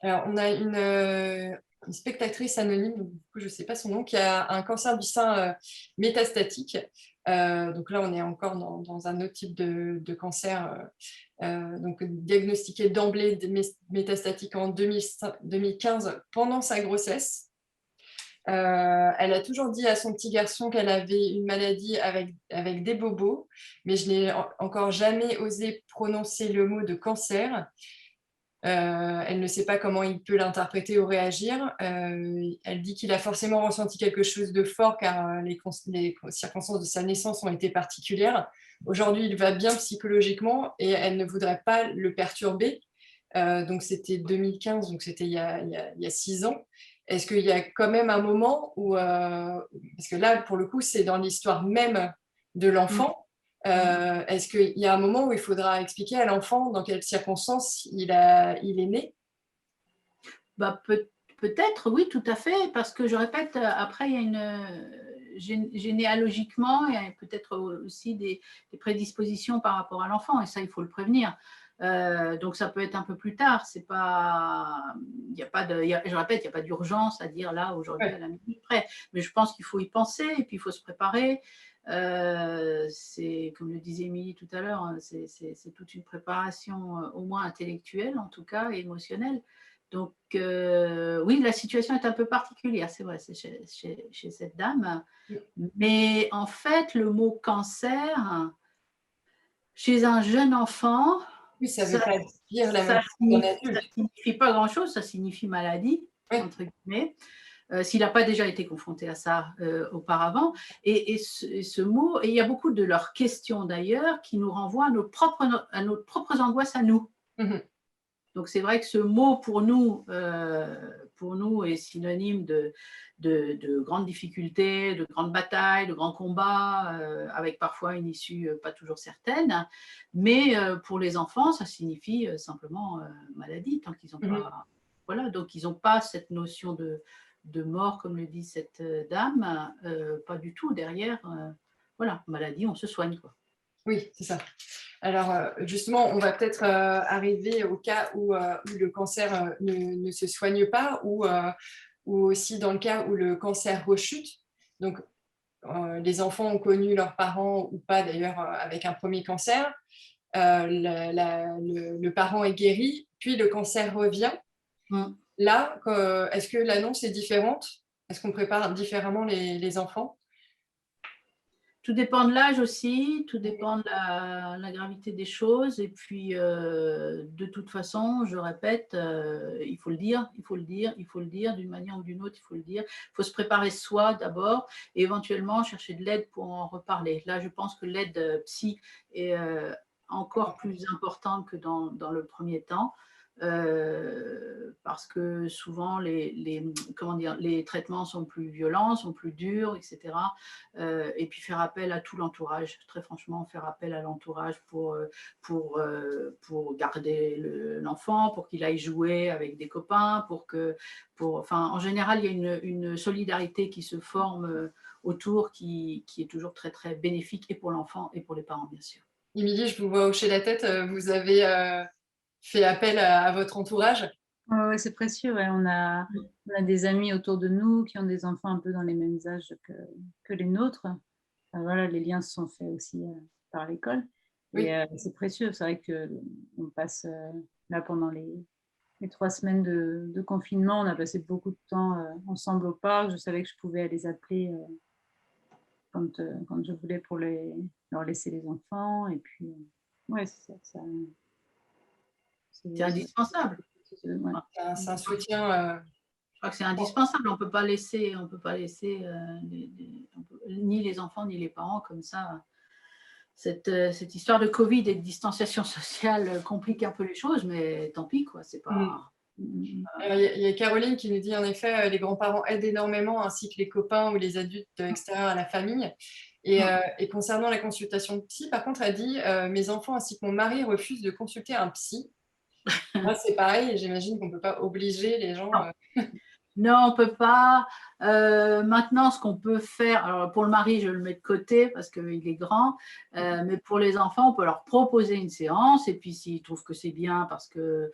Alors, on a une spectatrice anonyme, du coup, je ne sais pas son nom, qui a un cancer du sein métastatique. Donc là, on est encore dans un autre type de cancer, donc diagnostiqué d'emblée métastatique en 2015 pendant sa grossesse. Elle a toujours dit à son petit garçon qu'elle avait une maladie avec des bobos, mais je n'ai encore jamais osé prononcer le mot de cancer. Elle ne sait pas comment il peut l'interpréter ou réagir. Elle dit qu'il a forcément ressenti quelque chose de fort car les circonstances de sa naissance ont été particulières. Aujourd'hui, il va bien psychologiquement et elle ne voudrait pas le perturber. Donc, c'était 2015, donc c'était il y a 6 ans. Est-ce qu'il y a quand même un moment où... parce que là, pour le coup, c'est dans l'histoire même de l'enfant. Est-ce qu'il y a un moment où il faudra expliquer à l'enfant dans quelles circonstances il est né? Peut-être, oui, tout à fait, parce que je répète, après, il y a généalogiquement, il y a peut-être aussi des prédispositions par rapport à l'enfant, et ça, il faut le prévenir. Donc, ça peut être un peu plus tard. C'est pas, il y a pas de, je répète, il n'y a pas d'urgence à dire là, aujourd'hui, à la minute près. Mais je pense qu'il faut y penser et puis il faut se préparer. C'est, comme le disait Émilie tout à l'heure, hein, c'est toute une préparation, au moins intellectuelle en tout cas, et émotionnelle. Donc, oui, la situation est un peu particulière, c'est vrai, c'est chez cette dame. Mais en fait, le mot cancer, chez un jeune enfant, Oui, ça ne veut pas dire la même ça chose qu'un adulte. signifie pas grand-chose, ça signifie maladie, entre guillemets. S'il n'a pas déjà été confronté à ça auparavant. Et ce mot, et il y a beaucoup de leurs questions d'ailleurs qui nous renvoient à nos propres angoisses à nous. Donc c'est vrai que ce mot pour nous est synonyme de grandes difficultés, de grandes batailles, de grands combats, avec parfois une issue pas toujours certaine. Mais pour les enfants, ça signifie simplement maladie, tant qu'ils n'ont pas... Voilà, donc ils n'ont pas cette notion de mort, comme le dit cette dame, pas du tout derrière. Voilà, maladie, on se soigne, quoi. Oui, c'est ça. Alors, justement, on va peut-être arriver au cas où le cancer ne se soigne pas ou aussi dans le cas où le cancer rechute. Donc, les enfants ont connu leurs parents ou pas, d'ailleurs, avec un premier cancer. Le parent est guéri, puis le cancer revient. Là, est-ce que l'annonce est différente? Est-ce qu'on prépare différemment les enfants? Tout dépend de l'âge aussi, tout dépend de la gravité des choses. Et puis, de toute façon, je répète, il faut le dire, il faut le dire, il faut le dire d'une manière ou d'une autre, il faut le dire. Il faut se préparer soi d'abord et éventuellement chercher de l'aide pour en reparler. Là, je pense que l'aide psy est encore plus importante que dans le premier temps. Parce que souvent les traitements sont plus violents, sont plus durs, etc. Et puis faire appel à tout l'entourage, très franchement, faire appel à l'entourage pour garder l'enfant, pour qu'il aille jouer avec des copains, enfin, en général, il y a une solidarité qui se forme autour qui est toujours très, très bénéfique et pour l'enfant et pour les parents, bien sûr. Émilie, je vous vois hocher la tête. Vous avez fait appel à votre entourage? Ouais, c'est précieux. Ouais. On a des amis autour de nous qui ont des enfants un peu dans les mêmes âges que les nôtres. Voilà, les liens se sont faits aussi par l'école. Oui. Et c'est précieux. C'est vrai qu'on passe là pendant les 3 semaines de confinement, on a passé beaucoup de temps ensemble au parc. Je savais que je pouvais les appeler quand je voulais pour leur laisser les enfants. Et puis, ouais, c'est indispensable. Ouais. C'est un soutien. Je crois que c'est indispensable. On ne peut pas laisser ni les enfants ni les parents comme ça. Cette histoire de Covid et de distanciation sociale complique un peu les choses, mais tant pis, quoi. C'est pas. Alors, il y a Caroline qui nous dit en effet les grands-parents aident énormément ainsi que les copains ou les adultes extérieurs à la famille. Et concernant la consultation de psy, par contre, elle dit mes enfants ainsi que mon mari refusent de consulter un psy. Moi, c'est pareil, j'imagine qu'on ne peut pas obliger les gens. Non, on ne peut pas. Maintenant, ce qu'on peut faire, alors pour le mari, je le mets de côté parce qu'il est grand, mais pour les enfants, on peut leur proposer une séance et puis s'ils trouvent que c'est bien, parce que,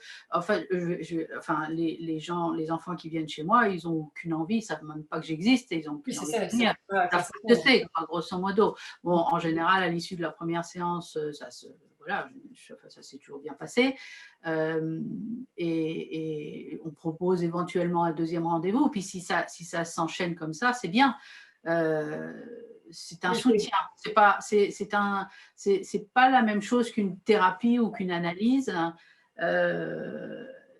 les enfants qui viennent chez moi, ils n'ont aucune envie, ils ne savent même pas que j'existe et ils n'ont aucune envie de venir. C'est grosso modo. Bon, en général, à l'issue de la première séance, ça s'est toujours bien passé. Et on propose éventuellement un deuxième rendez-vous. Puis si ça s'enchaîne comme ça, c'est bien. C'est un soutien. C'est pas la même chose qu'une thérapie ou qu'une analyse.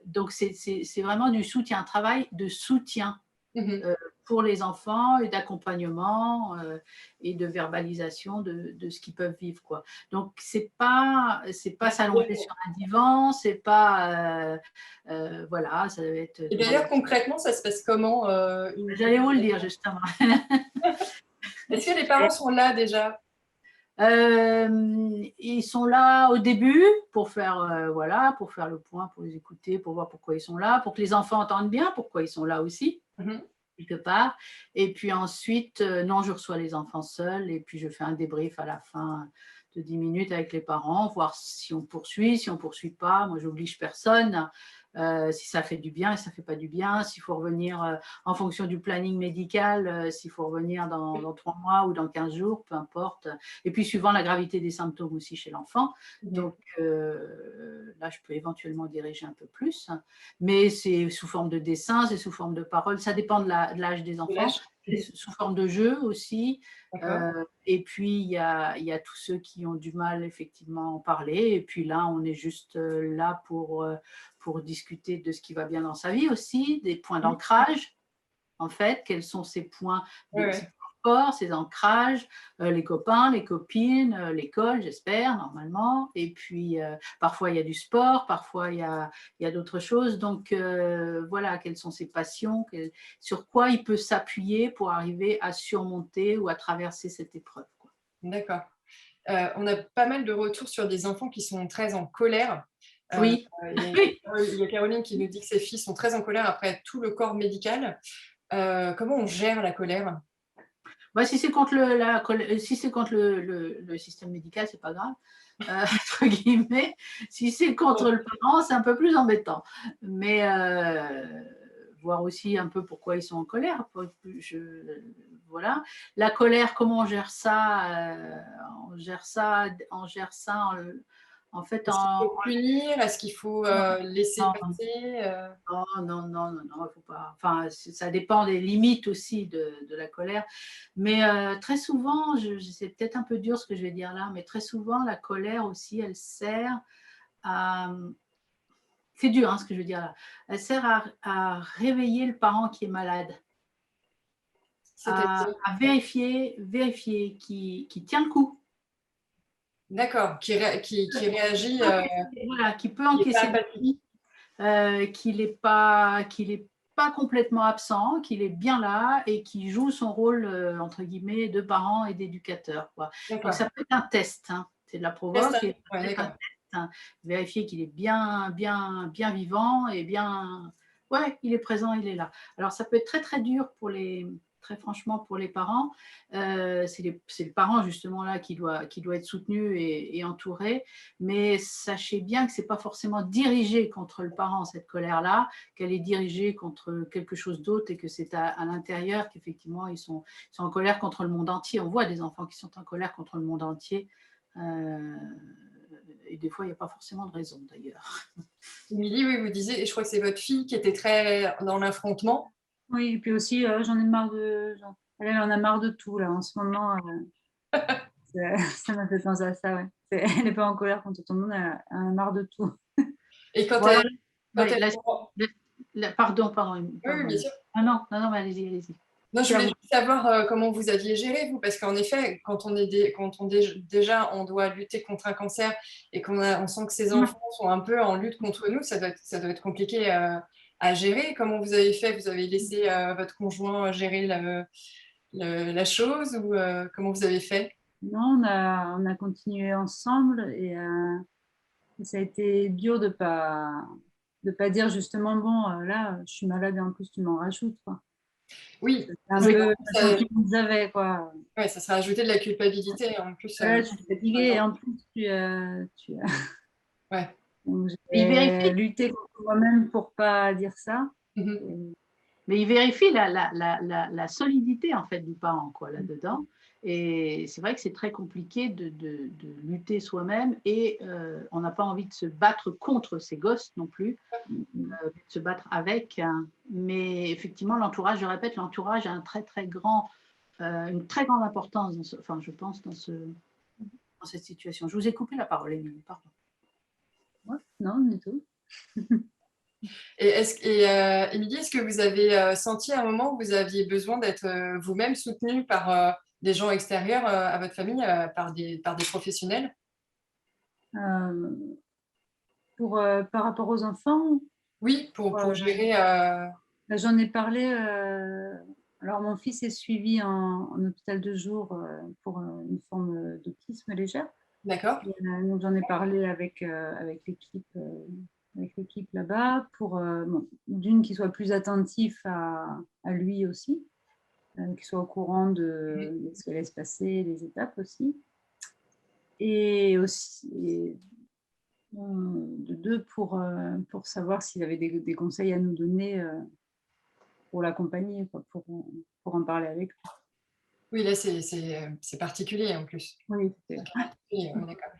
Donc c'est vraiment du soutien, un travail de soutien. Pour les enfants et d'accompagnement et de verbalisation de ce qu'ils peuvent vivre, quoi. Donc c'est pas s'allonger sur un divan, c'est pas voilà, ça va être. Et d'ailleurs concrètement, ça se passe comment J'allais vous le dire justement. Est-ce que les parents sont là déjà? Ils sont là au début pour faire le point, pour les écouter, pour voir pourquoi ils sont là, pour que les enfants entendent bien pourquoi ils sont là aussi. quelque part. Et puis ensuite, non, je reçois les enfants seuls et puis je fais un débrief à la fin de 10 minutes avec les parents, voir si on poursuit, si on ne poursuit pas. Moi, j'oblige personne. Si ça fait du bien et ça ne fait pas du bien, s'il faut revenir en fonction du planning médical, s'il faut revenir dans 3 mois ou dans 15 jours, peu importe. Et puis suivant la gravité des symptômes aussi chez l'enfant. Donc là, je peux éventuellement diriger un peu plus, mais c'est sous forme de dessin, c'est sous forme de parole, ça dépend de l'âge des enfants, c'est sous forme de jeu aussi. Et puis, il y a tous ceux qui ont du mal effectivement à en parler. Et puis là, on est juste là pour discuter de ce qui va bien dans sa vie aussi, des points d'ancrage, en fait, quels sont ces points de forts, ces ancrages, les copains, les copines, l'école, j'espère, normalement. Et puis, parfois, il y a du sport, parfois, il y a d'autres choses. Donc, voilà, quelles sont ses passions, sur quoi il peut s'appuyer pour arriver à surmonter ou à traverser cette épreuve. D'accord. On a pas mal de retours sur des enfants qui sont très en colère. Oui. Il y a Caroline qui nous dit que ses filles sont très en colère après tout le corps médical. Comment on gère la colère? Bah, si c'est contre le système médical, c'est pas grave, entre guillemets. Si c'est contre le parent, c'est un peu plus embêtant. Mais voir aussi un peu pourquoi ils sont en colère. Voilà. La colère, comment on gère ça? On gère ça en fait Est-ce qu'il faut punir? Est-ce qu'il faut laisser non, passer? non, il faut pas. Enfin, ça dépend des limites aussi de la colère. Mais très souvent, c'est peut-être un peu dur ce que je vais dire là, mais très souvent, la colère aussi, elle sert à. C'est dur ce que je veux dire là. Elle sert à réveiller le parent qui est malade, à vérifier qui tient le coup. D'accord, qui réagit, Voilà, qui peut qui n'est pas encaisser apathique. qu'il n'est pas complètement absent, qu'il est bien là et qu'il joue son rôle, entre guillemets, de parent et d'éducateur. Donc, ça peut être un test, hein. C'est de la provoque et ça peut être un test, hein. Vérifier qu'il est bien vivant et bien… Ouais, il est présent, il est là. Alors, ça peut être très, très dur très franchement, pour les parents. C'est le parent, justement, là, qui doit être soutenu et entouré. Mais sachez bien que ce n'est pas forcément dirigé contre le parent, cette colère-là, qu'elle est dirigée contre quelque chose d'autre et que c'est à l'intérieur qu'effectivement, ils sont en colère contre le monde entier. On voit des enfants qui sont en colère contre le monde entier. Et des fois, il n'y a pas forcément de raison, d'ailleurs. Émilie, oui, vous disiez, et je crois que c'est votre fille qui était très dans l'affrontement. Oui, et puis aussi, j'en ai marre elle en a marre de tout, là, en ce moment. Ça m'a fait penser à ça, ouais. Elle n'est pas en colère contre tout le monde, elle en a marre de tout. Et quand Voilà. elle… Pardon. Oui, bien sûr. Ah non, mais allez-y. Non, je voulais juste savoir comment vous aviez géré, vous, parce qu'en effet, déjà, on doit lutter contre un cancer et on sent que ces enfants sont un peu en lutte contre nous, ça doit être compliqué à gérer. Comment vous avez fait? Vous avez laissé votre conjoint gérer la chose ou comment vous avez fait? Non, on a continué ensemble et ça a été dur de pas dire justement, bon, là, je suis malade et en plus, tu m'en rajoutes, quoi. Oui, C'est un peu le sentiment qu'ils avaient, quoi. ouais, ça serait ajouter de la culpabilité en plus. Ouais, je suis fatiguée et en plus, Ouais. Donc, Il j'ai vérifie, lutté contre moi-même pour pas dire ça. mais il vérifie la solidité en fait du parent quoi là-dedans. Et c'est vrai que c'est très compliqué de lutter soi-même et on n'a pas envie de se battre contre ses gosses non plus, de se battre avec. Hein. Mais effectivement, l'entourage, je répète, l'entourage a une très grande importance, je pense, dans cette situation. Je vous ai coupé la parole, Émilie, pardon. Ouais, non, du tout. Et Émilie, est-ce que vous avez senti à un moment où vous aviez besoin d'être vous-même soutenue par des gens extérieurs à votre famille, par des professionnels? Euh, par rapport aux enfants, Oui, pour gérer. j'en ai parlé. Alors, mon fils est suivi en hôpital de jour pour une forme d'autisme légère. D'accord. Donc, j'en ai parlé avec l'équipe avec l'équipe là-bas, pour d'une qui soit plus attentif à lui aussi, qui soit au courant de ce qui allait se passer, les étapes aussi. Et aussi, de deux, pour savoir s'il avait des conseils à nous donner pour l'accompagner, pour en parler avec lui. Oui, là, c'est particulier en plus. Oui, Oui, d'accord.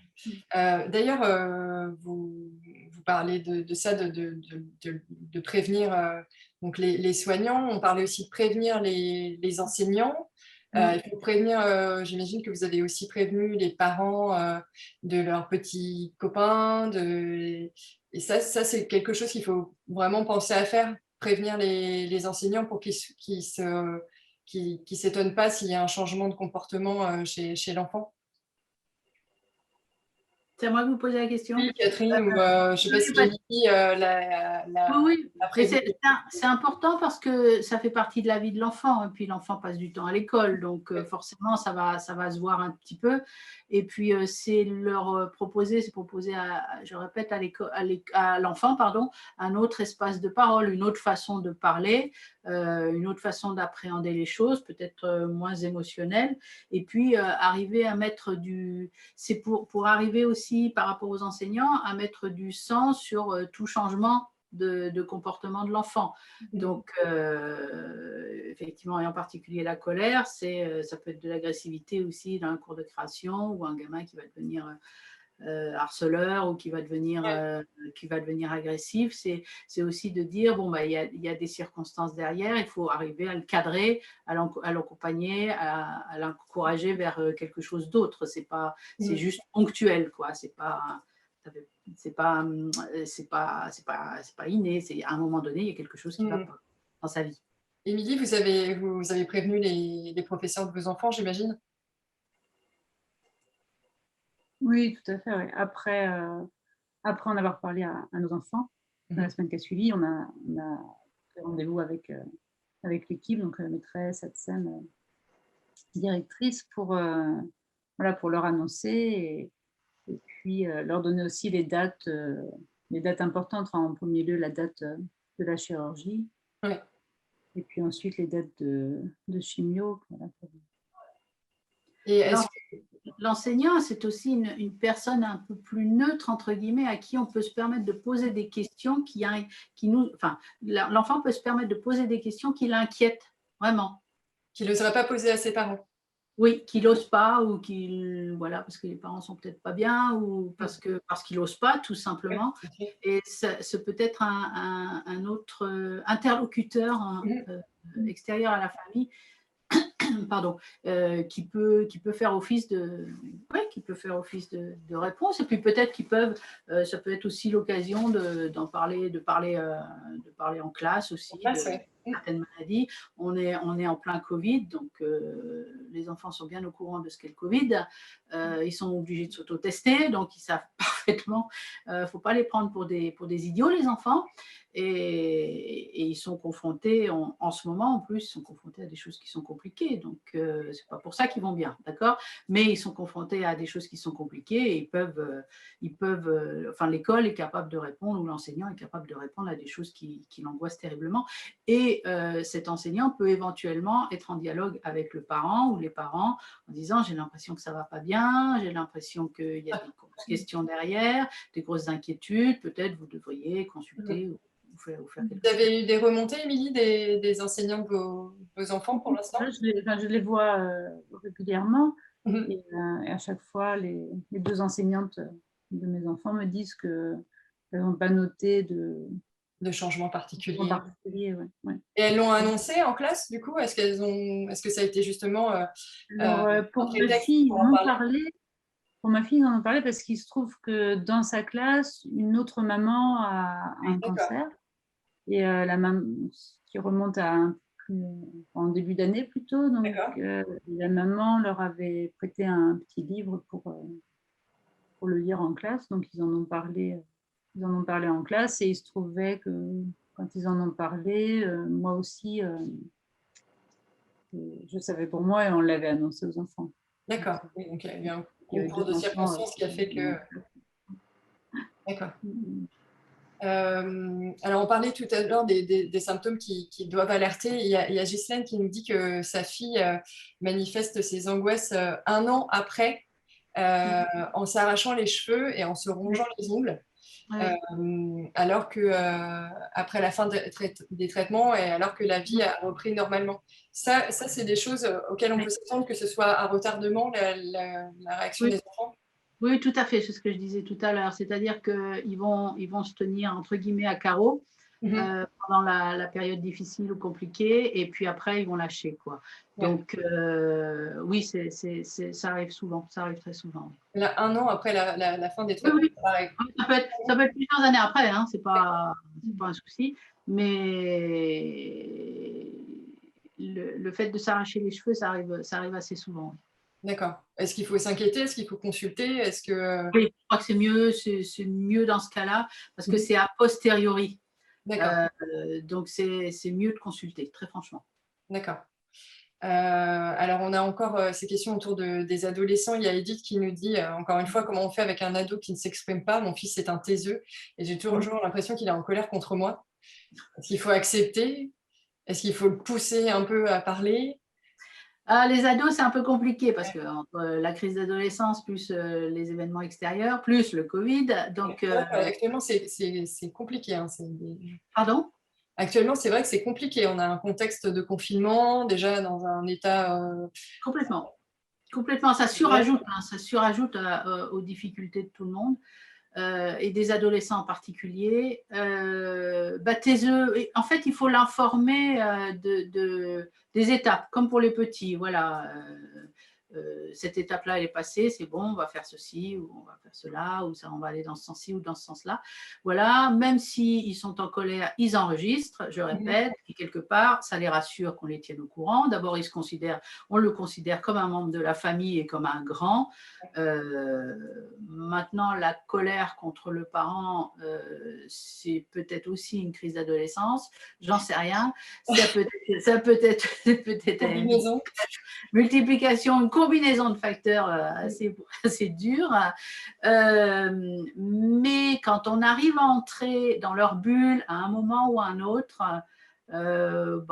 D'ailleurs, vous parlez de ça, de prévenir donc les soignants. On parlait aussi de prévenir les enseignants. Il faut prévenir, j'imagine que vous avez aussi prévenu les parents de leurs petits copains. Et ça c'est quelque chose qu'il faut vraiment penser à faire, prévenir les enseignants pour qu'ils s'étonnent pas s'il y a un changement de comportement chez l'enfant. C'est à moi de vous poser la question. Oui, Catherine, ou je ne sais pas si Émilie Oui, l'a mais prévu. c'est important parce que ça fait partie de la vie de l'enfant. Et puis l'enfant passe du temps à l'école, donc forcément ça va se voir un petit peu. Et puis c'est proposer, je répète, à l'enfant, pardon, un autre espace de parole, une autre façon de parler, une autre façon d'appréhender les choses, peut-être moins émotionnelle. Et puis arriver à mettre c'est pour arriver aussi par rapport aux enseignants à mettre du sens sur tout changement de comportement de l'enfant. Donc, effectivement, et en particulier la colère, ça peut être de l'agressivité aussi dans un cours de création ou un gamin qui va devenir harceleur ou qui va devenir agressif. C'est aussi de dire, bon, bah, il y a des circonstances derrière, il faut arriver à le cadrer, à l'accompagner, à l'encourager vers quelque chose d'autre. C'est juste ponctuel, quoi. C'est pas inné. C'est à un moment donné, il y a quelque chose qui va pas dans sa vie. Émilie, vous avez prévenu les professeurs de vos enfants, j'imagine? Oui, tout à fait. Ouais. Après en avoir parlé à nos enfants, dans la semaine qui a suivi, on a fait rendez-vous avec l'équipe, donc la maîtresse, ATSEM, directrice, pour leur annoncer et puis leur donner aussi les dates importantes. Enfin, en premier lieu, la date de la chirurgie. Ouais. Et puis ensuite, les dates de chimio. Voilà. Et l'enseignant, c'est aussi une personne un peu plus neutre, entre guillemets, à qui on peut se permettre de poser des questions l'enfant peut se permettre de poser des questions qui l'inquiètent, vraiment. Qu'il n'oserait pas poser à ses parents. Oui, qu'il n'ose pas, ou voilà, parce que les parents sont peut-être pas bien, ou parce qu'il n'ose pas, tout simplement. Et c'est peut-être un autre interlocuteur extérieur à la famille, pardon, qui peut faire office de réponse. Et puis peut-être ça peut être aussi l'occasion de parler en classe aussi de certaines maladies. On est en plein Covid, donc les enfants sont bien au courant de ce qu'est le Covid. Ils sont obligés de s'auto-tester, donc ils savent parfaitement. Faut pas les prendre pour des idiots, les enfants. Et ils sont confrontés, en ce moment en plus, ils sont confrontés à des choses qui sont compliquées. Donc, c'est pas pour ça qu'ils vont bien, d'accord? Mais ils sont confrontés à des choses qui sont compliquées et l'école est capable de répondre, ou l'enseignant est capable de répondre à des choses qui l'angoissent terriblement. Et cet enseignant peut éventuellement être en dialogue avec le parent ou les parents en disant: j'ai l'impression que ça va pas bien, j'ai l'impression qu'il y a des grosses questions derrière, des grosses inquiétudes, peut-être vous devriez consulter. Vous avez eu des remontées, Émilie, des enseignants de vos enfants pour l'instant? Je les vois régulièrement. Et à chaque fois, les deux enseignantes de mes enfants me disent qu'elles n'ont pas noté de changements particuliers. Ouais. Et elles l'ont annoncé en classe, du coup? Est-ce que ça a été justement pour ma fille, ils en ont parlé. Pour ma fille, ils en ont parlé parce qu'il se trouve que dans sa classe, une autre maman a un cancer. Et la maman, qui remonte en début d'année plutôt. Donc la maman leur avait prêté un petit livre pour le lire en classe. Donc ils en ont parlé en classe, et il se trouvait que quand ils en ont parlé, moi aussi, je savais pour moi, et on l'avait annoncé aux enfants. D'accord. Donc il y a eu un concours de circonstances qui a fait que... D'accord. Alors, on parlait tout à l'heure des symptômes qui doivent alerter. Il y a Ghislaine qui nous dit que sa fille manifeste ses angoisses 1 an après, en s'arrachant les cheveux et en se rongeant les ongles, Ouais. alors que après la fin des traitements et alors que la vie a repris normalement. Ça c'est des choses auxquelles on peut s'attendre, que ce soit un retardement, la réaction Oui. des enfants. Oui, tout à fait, c'est ce que je disais tout à l'heure. C'est-à-dire qu'ils vont se tenir, entre guillemets, à carreau Mhm. pendant la période difficile ou compliquée, et puis après, ils vont lâcher, quoi. Ouais. Donc, oui, ça arrive souvent, ça arrive très souvent. Là, 1 an après la fin des Oui, traitements, oui. pareil. Ça peut être plusieurs années après, hein, c'est pas un souci, mais le fait de s'arracher les cheveux, ça arrive assez souvent. D'accord. Est-ce qu'il faut s'inquiéter? Est-ce qu'il faut consulter? Est-ce que... Oui, je crois que c'est mieux dans ce cas-là, parce que Mhm. c'est a posteriori. D'accord, Donc, c'est mieux de consulter, très franchement. d'accord. Alors, on a encore ces questions autour des adolescents. Il y a Edith qui nous dit, encore une fois, comment on fait avec un ado qui ne s'exprime pas? Mon fils est un taiseux et j'ai toujours l'impression qu'il est en colère contre moi. Est-ce qu'il faut accepter? Est-ce qu'il faut le pousser un peu à parler? Ah, les ados, c'est un peu compliqué parce que entre la crise d'adolescence, plus les événements extérieurs, plus le Covid, donc, Actuellement, c'est compliqué, hein. pardon? Actuellement, c'est vrai que c'est compliqué. On a un contexte de confinement, déjà dans un état... Complètement. Complètement, ça surajoute, hein, ça surajoute aux difficultés de tout le monde. Et des adolescents en particulier. En fait, il faut l'informer des étapes, comme pour les petits. Voilà, cette étape-là, elle est passée, c'est bon, on va faire ceci, ou on va faire cela, ou ça, on va aller dans ce sens-ci ou dans ce sens-là. Voilà, même s'ils sont en colère, ils enregistrent, je répète, et quelque part, ça les rassure qu'on les tienne au courant. D'abord, on le considère comme un membre de la famille et comme un grand. Maintenant, la colère contre le parent, c'est peut-être aussi une crise d'adolescence, j'en sais rien. Ça peut être une Combinaison. multiplication, une combinaison de facteurs assez dure. Mais quand on arrive à entrer dans leur bulle à un moment ou à un autre,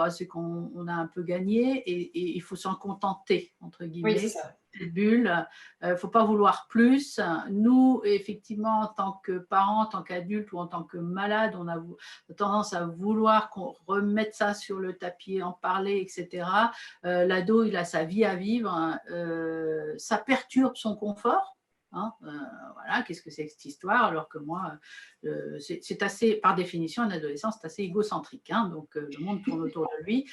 c'est qu'on a un peu gagné, et il faut s'en contenter, entre Oui, c'est guillemets. ça. Cette bulle, il ne faut pas vouloir plus. Nous, effectivement, en tant que parents, en tant qu'adultes ou en tant que malades, on a tendance à vouloir qu'on remette ça sur le tapis, en parler, etc. L'ado, il a sa vie à vivre, ça perturbe son confort. Hein, voilà, qu'est-ce que c'est que cette histoire? Alors que moi, c'est assez, par définition, un adolescent, c'est assez égocentrique. Hein, donc, le monde tourne autour de lui,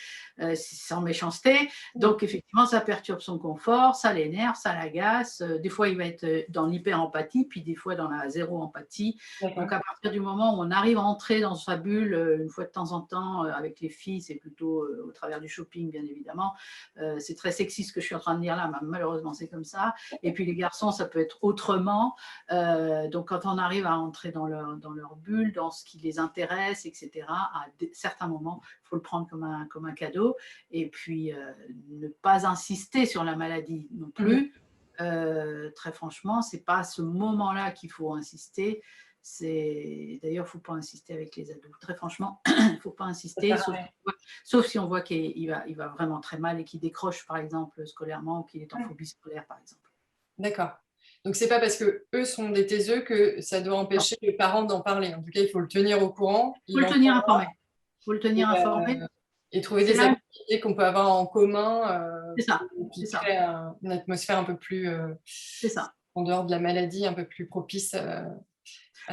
sans méchanceté. Donc, effectivement, ça perturbe son confort, ça l'énerve, ça l'agace. Des fois, il va être dans l'hyper-empathie, puis des fois dans la zéro-empathie. Donc, à partir du moment où on arrive à entrer dans sa bulle, une fois de temps en temps, avec les filles, c'est plutôt au travers du shopping, bien évidemment. C'est très sexy ce que je suis en train de dire là, mais malheureusement, c'est comme ça. Et puis, les garçons, ça peut être autrement. Donc, quand on arrive à entrer dans leur bulle, dans ce qui les intéresse, etc., à certains moments, il faut le prendre comme un cadeau. Et puis, ne pas insister sur la maladie non plus. Très franchement, ce n'est pas à ce moment-là qu'il faut insister. D'ailleurs, il ne faut pas insister avec les ados. Très franchement, il ne faut pas insister, sauf si on voit qu'il va vraiment très mal et qu'il décroche, par exemple, scolairement, ou qu'il est en phobie scolaire, par exemple. D'accord. Donc, c'est pas parce qu'eux sont des taiseux que ça doit empêcher les parents d'en parler. En tout cas, il faut le tenir au courant. Il faut le tenir informé. Il faut le tenir informé. Et trouver des activités qu'on peut avoir en commun, c'est ça. qui créent une atmosphère un peu plus, c'est ça. en dehors de la maladie, un peu plus propice.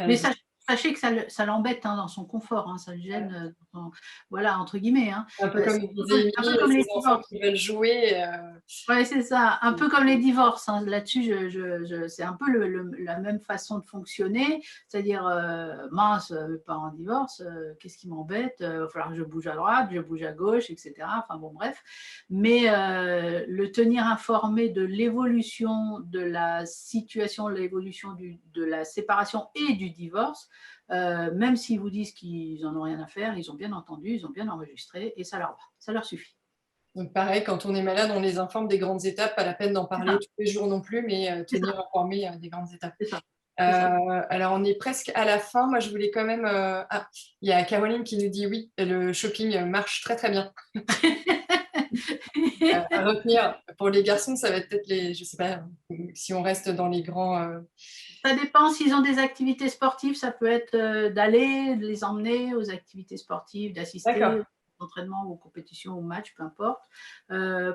Mais sachez que ça l'embête, hein, dans son confort, hein, ça le gêne, voilà, entre guillemets. Hein. Un peu comme disait Émilie, les enfants qui veulent jouer. Oui, c'est ça, un peu comme les divorces. Hein. Là-dessus, c'est un peu la même façon de fonctionner, c'est-à-dire, mince, mes parents divorcent, qu'est-ce qui m'embête? Il va falloir que je bouge à droite, je bouge à gauche, etc. Enfin bon, bref. Mais le tenir informé de l'évolution de la situation, l'évolution de la séparation et du divorce, même s'ils vous disent qu'ils n'en ont rien à faire, ils ont bien entendu, ils ont bien enregistré, et ça leur va, ça leur suffit. Donc pareil, quand on est malade, on les informe des grandes étapes, pas la peine d'en parler tous les jours non plus, mais tenir informé des grandes étapes. C'est ça. Alors, on est presque à la fin. Moi, je voulais quand même... il y a Caroline qui nous dit oui, le shopping marche très, très bien. À retenir, pour les garçons, ça va être peut-être les... Je sais pas, si on reste dans les grands... Ça dépend s'ils ont des activités sportives, ça peut être d'aller, de les emmener aux activités sportives, d'assister aux entraînements, aux compétitions, aux matchs, peu importe.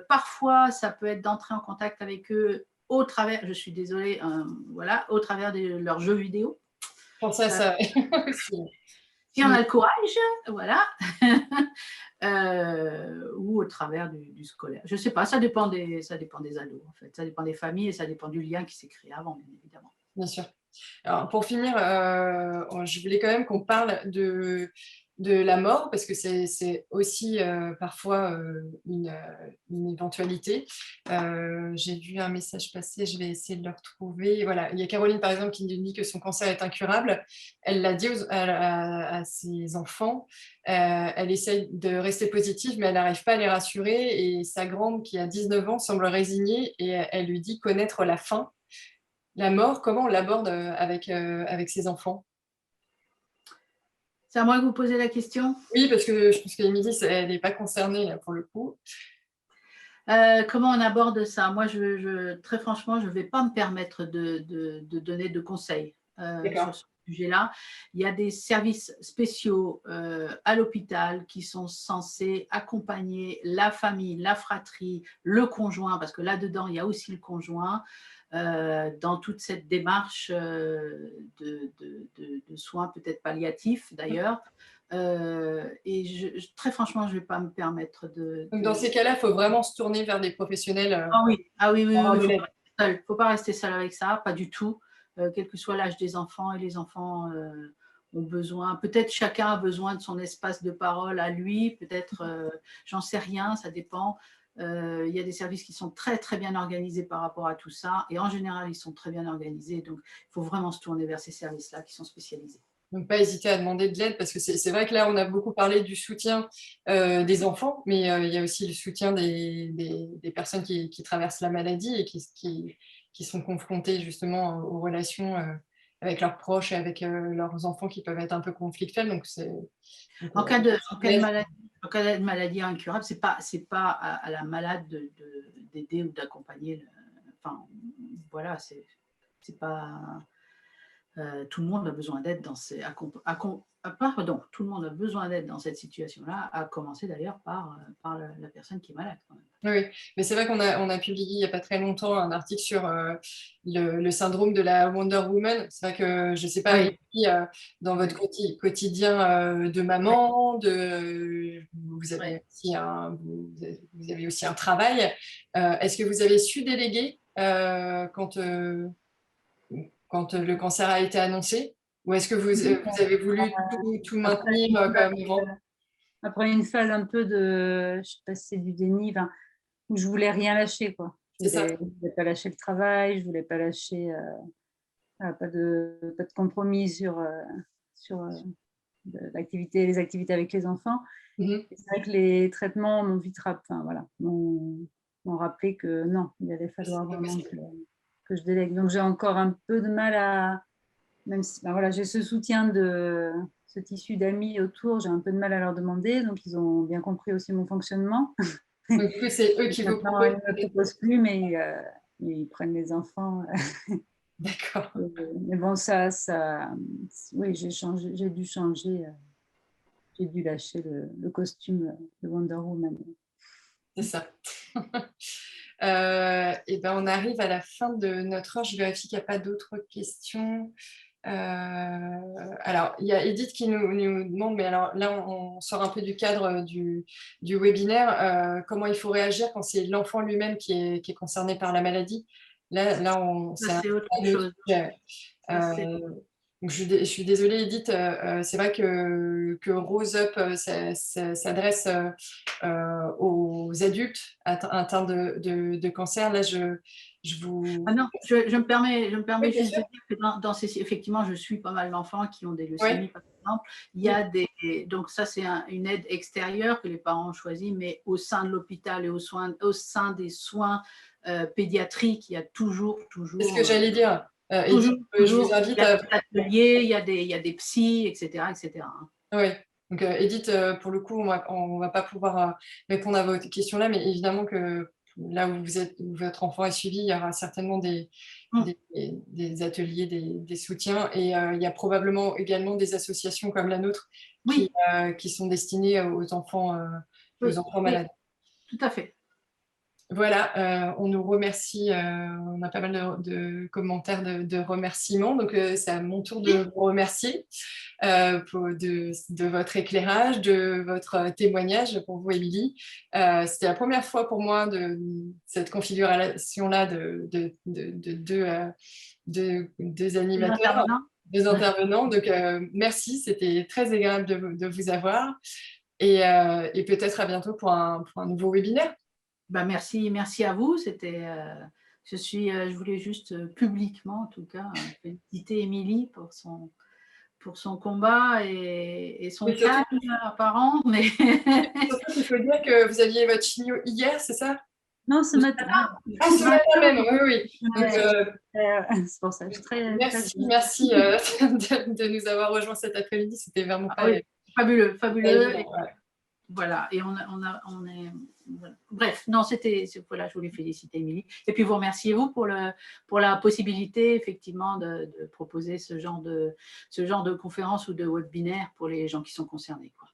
Parfois, ça peut être d'entrer en contact avec eux au travers, je suis désolée, voilà, au travers de leurs jeux vidéo. Pour ça, ça aussi. Si on a le courage, voilà. Ou au travers du scolaire. Je ne sais pas, ça dépend des ados, en fait. Ça dépend des familles et ça dépend du lien qui s'est créé avant, bien évidemment. Bien sûr. Alors, pour finir, je voulais quand même qu'on parle de la mort, parce que c'est aussi parfois une éventualité. J'ai vu un message passer, je vais essayer de le retrouver. Voilà. Il y a Caroline, par exemple, qui nous dit que son cancer est incurable. Elle l'a dit à ses enfants. Elle essaye de rester positive, mais elle n'arrive pas à les rassurer. Et sa grande, qui a 19 ans, semble résignée et elle lui dit connaître la fin. La mort, comment on l'aborde avec ses enfants? C'est à moi que vous posez la question? Oui, parce que je pense qu'Émilie, elle n'est pas concernée là, pour le coup. Comment on aborde ça? Moi, très franchement, je ne vais pas me permettre de donner de conseils sur ce sujet-là. Il y a des services spéciaux à l'hôpital qui sont censés accompagner la famille, la fratrie, le conjoint, parce que là-dedans, il y a aussi le conjoint, dans toute cette démarche de soins peut-être palliatifs d'ailleurs. Et très franchement, je ne vais pas me permettre Donc, dans ces cas-là, il faut vraiment se tourner vers des professionnels. Ah oui, il ne faut pas rester seul avec ça, pas du tout. Quel que soit l'âge des enfants, et les enfants ont besoin, peut-être chacun a besoin de son espace de parole à lui, peut-être, j'en sais rien, ça dépend. Il y a des services qui sont très très bien organisés par rapport à tout ça, et en général, ils sont très bien organisés, donc il faut vraiment se tourner vers ces services-là qui sont spécialisés. Donc, pas hésiter à demander de l'aide, parce que c'est vrai que là, on a beaucoup parlé du soutien des enfants, mais il y a aussi le soutien des personnes qui traversent la maladie et qui sont confrontées justement aux relations avec leurs proches et avec leurs enfants qui peuvent être un peu conflictuels. Donc, en cas de maladie incurable, c'est pas à la malade d'aider ou d'accompagner. Enfin, voilà, c'est pas. Tout le monde a besoin d'aide dans tout le monde a besoin d'aide dans cette situation-là, à commencer d'ailleurs par la personne qui est malade. Quand même. Oui, mais c'est vrai qu'on a publié il n'y a pas très longtemps un article sur le syndrome de la Wonder Woman. C'est vrai que je ne sais pas, Oui. dans votre quotidien de maman, vous avez aussi un travail. Est-ce que vous avez su déléguer quand le cancer a été annoncé? Ou est-ce que vous avez voulu tout maintenir comme avant? Après une phase un peu je sais pas si c'est du déni, où je voulais rien lâcher, quoi. Je voulais pas lâcher le travail, je voulais pas lâcher, pas de compromis sur les activités avec les enfants. C'est vrai que les traitements m'ont vite m'ont rappelé que non, il allait falloir vraiment que je délègue. Donc j'ai encore un peu de mal à, même si j'ai ce soutien de ce tissu d'amis autour, j'ai un peu de mal à leur demander, donc ils ont bien compris aussi mon fonctionnement. Donc, du coup, c'est eux qui vous proposent. Ils ne me proposent plus, mais ils prennent les enfants. D'accord. Mais bon, oui, j'ai dû changer, j'ai dû lâcher le costume de Wonder Woman. C'est ça. Et ben, on arrive à la fin de notre heure. Je vérifie qu'il n'y a pas d'autres questions. Alors, il y a Edith qui nous demande, mais alors là, on sort un peu du cadre du webinaire. Comment il faut réagir quand c'est l'enfant lui-même qui est concerné par la maladie? Là, c'est autre chose. Donc je suis désolée, Edith, c'est vrai que Rose Up s'adresse aux adultes atteints de cancer. Là, je vous... Ah non, je me permets juste de dire que effectivement, je suis pas mal d'enfants qui ont des leucémies, par exemple. Il y a donc ça, c'est une aide extérieure que les parents ont choisie, mais au sein de l'hôpital et au sein des soins pédiatriques, il y a toujours... C'est ce que j'allais dire. Edith, je vous invite à... ateliers, il y a des psys, etc. etc. Oui. Donc, Edith, pour le coup, on va pas pouvoir répondre à vos questions là, mais évidemment que là où vous êtes, où votre enfant est suivi, il y aura certainement des ateliers, des soutiens, et il y a probablement également des associations comme la nôtre qui sont destinées aux enfants malades. Tout à fait. Voilà, on nous remercie, on a pas mal de commentaires de remerciements, donc c'est à mon tour de vous remercier de votre éclairage, de votre témoignage pour vous, Émilie. C'était la première fois pour moi de cette configuration-là de deux animateurs, deux intervenants, donc merci, c'était très agréable de vous avoir, et peut-être à bientôt pour un nouveau webinaire. Bah, merci à vous. Je voulais juste publiquement, en tout cas, féliciter Émilie pour son combat et son calme apparent. Mais... Surtout qu'il faut dire que vous aviez votre chimio hier, c'est ça? Non, ce matin. Ah, ce matin même, oui. C'est pour ça que je suis très... Merci de nous avoir rejoints cet après-midi. C'était vraiment fabuleux. Voilà, et on est... Bref, non, voilà, je voulais féliciter Émilie. Et puis vous remercier, vous, pour la possibilité, effectivement, de proposer ce genre de conférence ou de webinaire pour les gens qui sont concernés, quoi.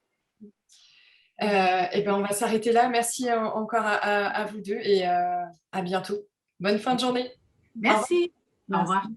Et ben, on va s'arrêter là. Merci encore à vous deux, et à bientôt. Bonne fin de journée. Merci. Au revoir.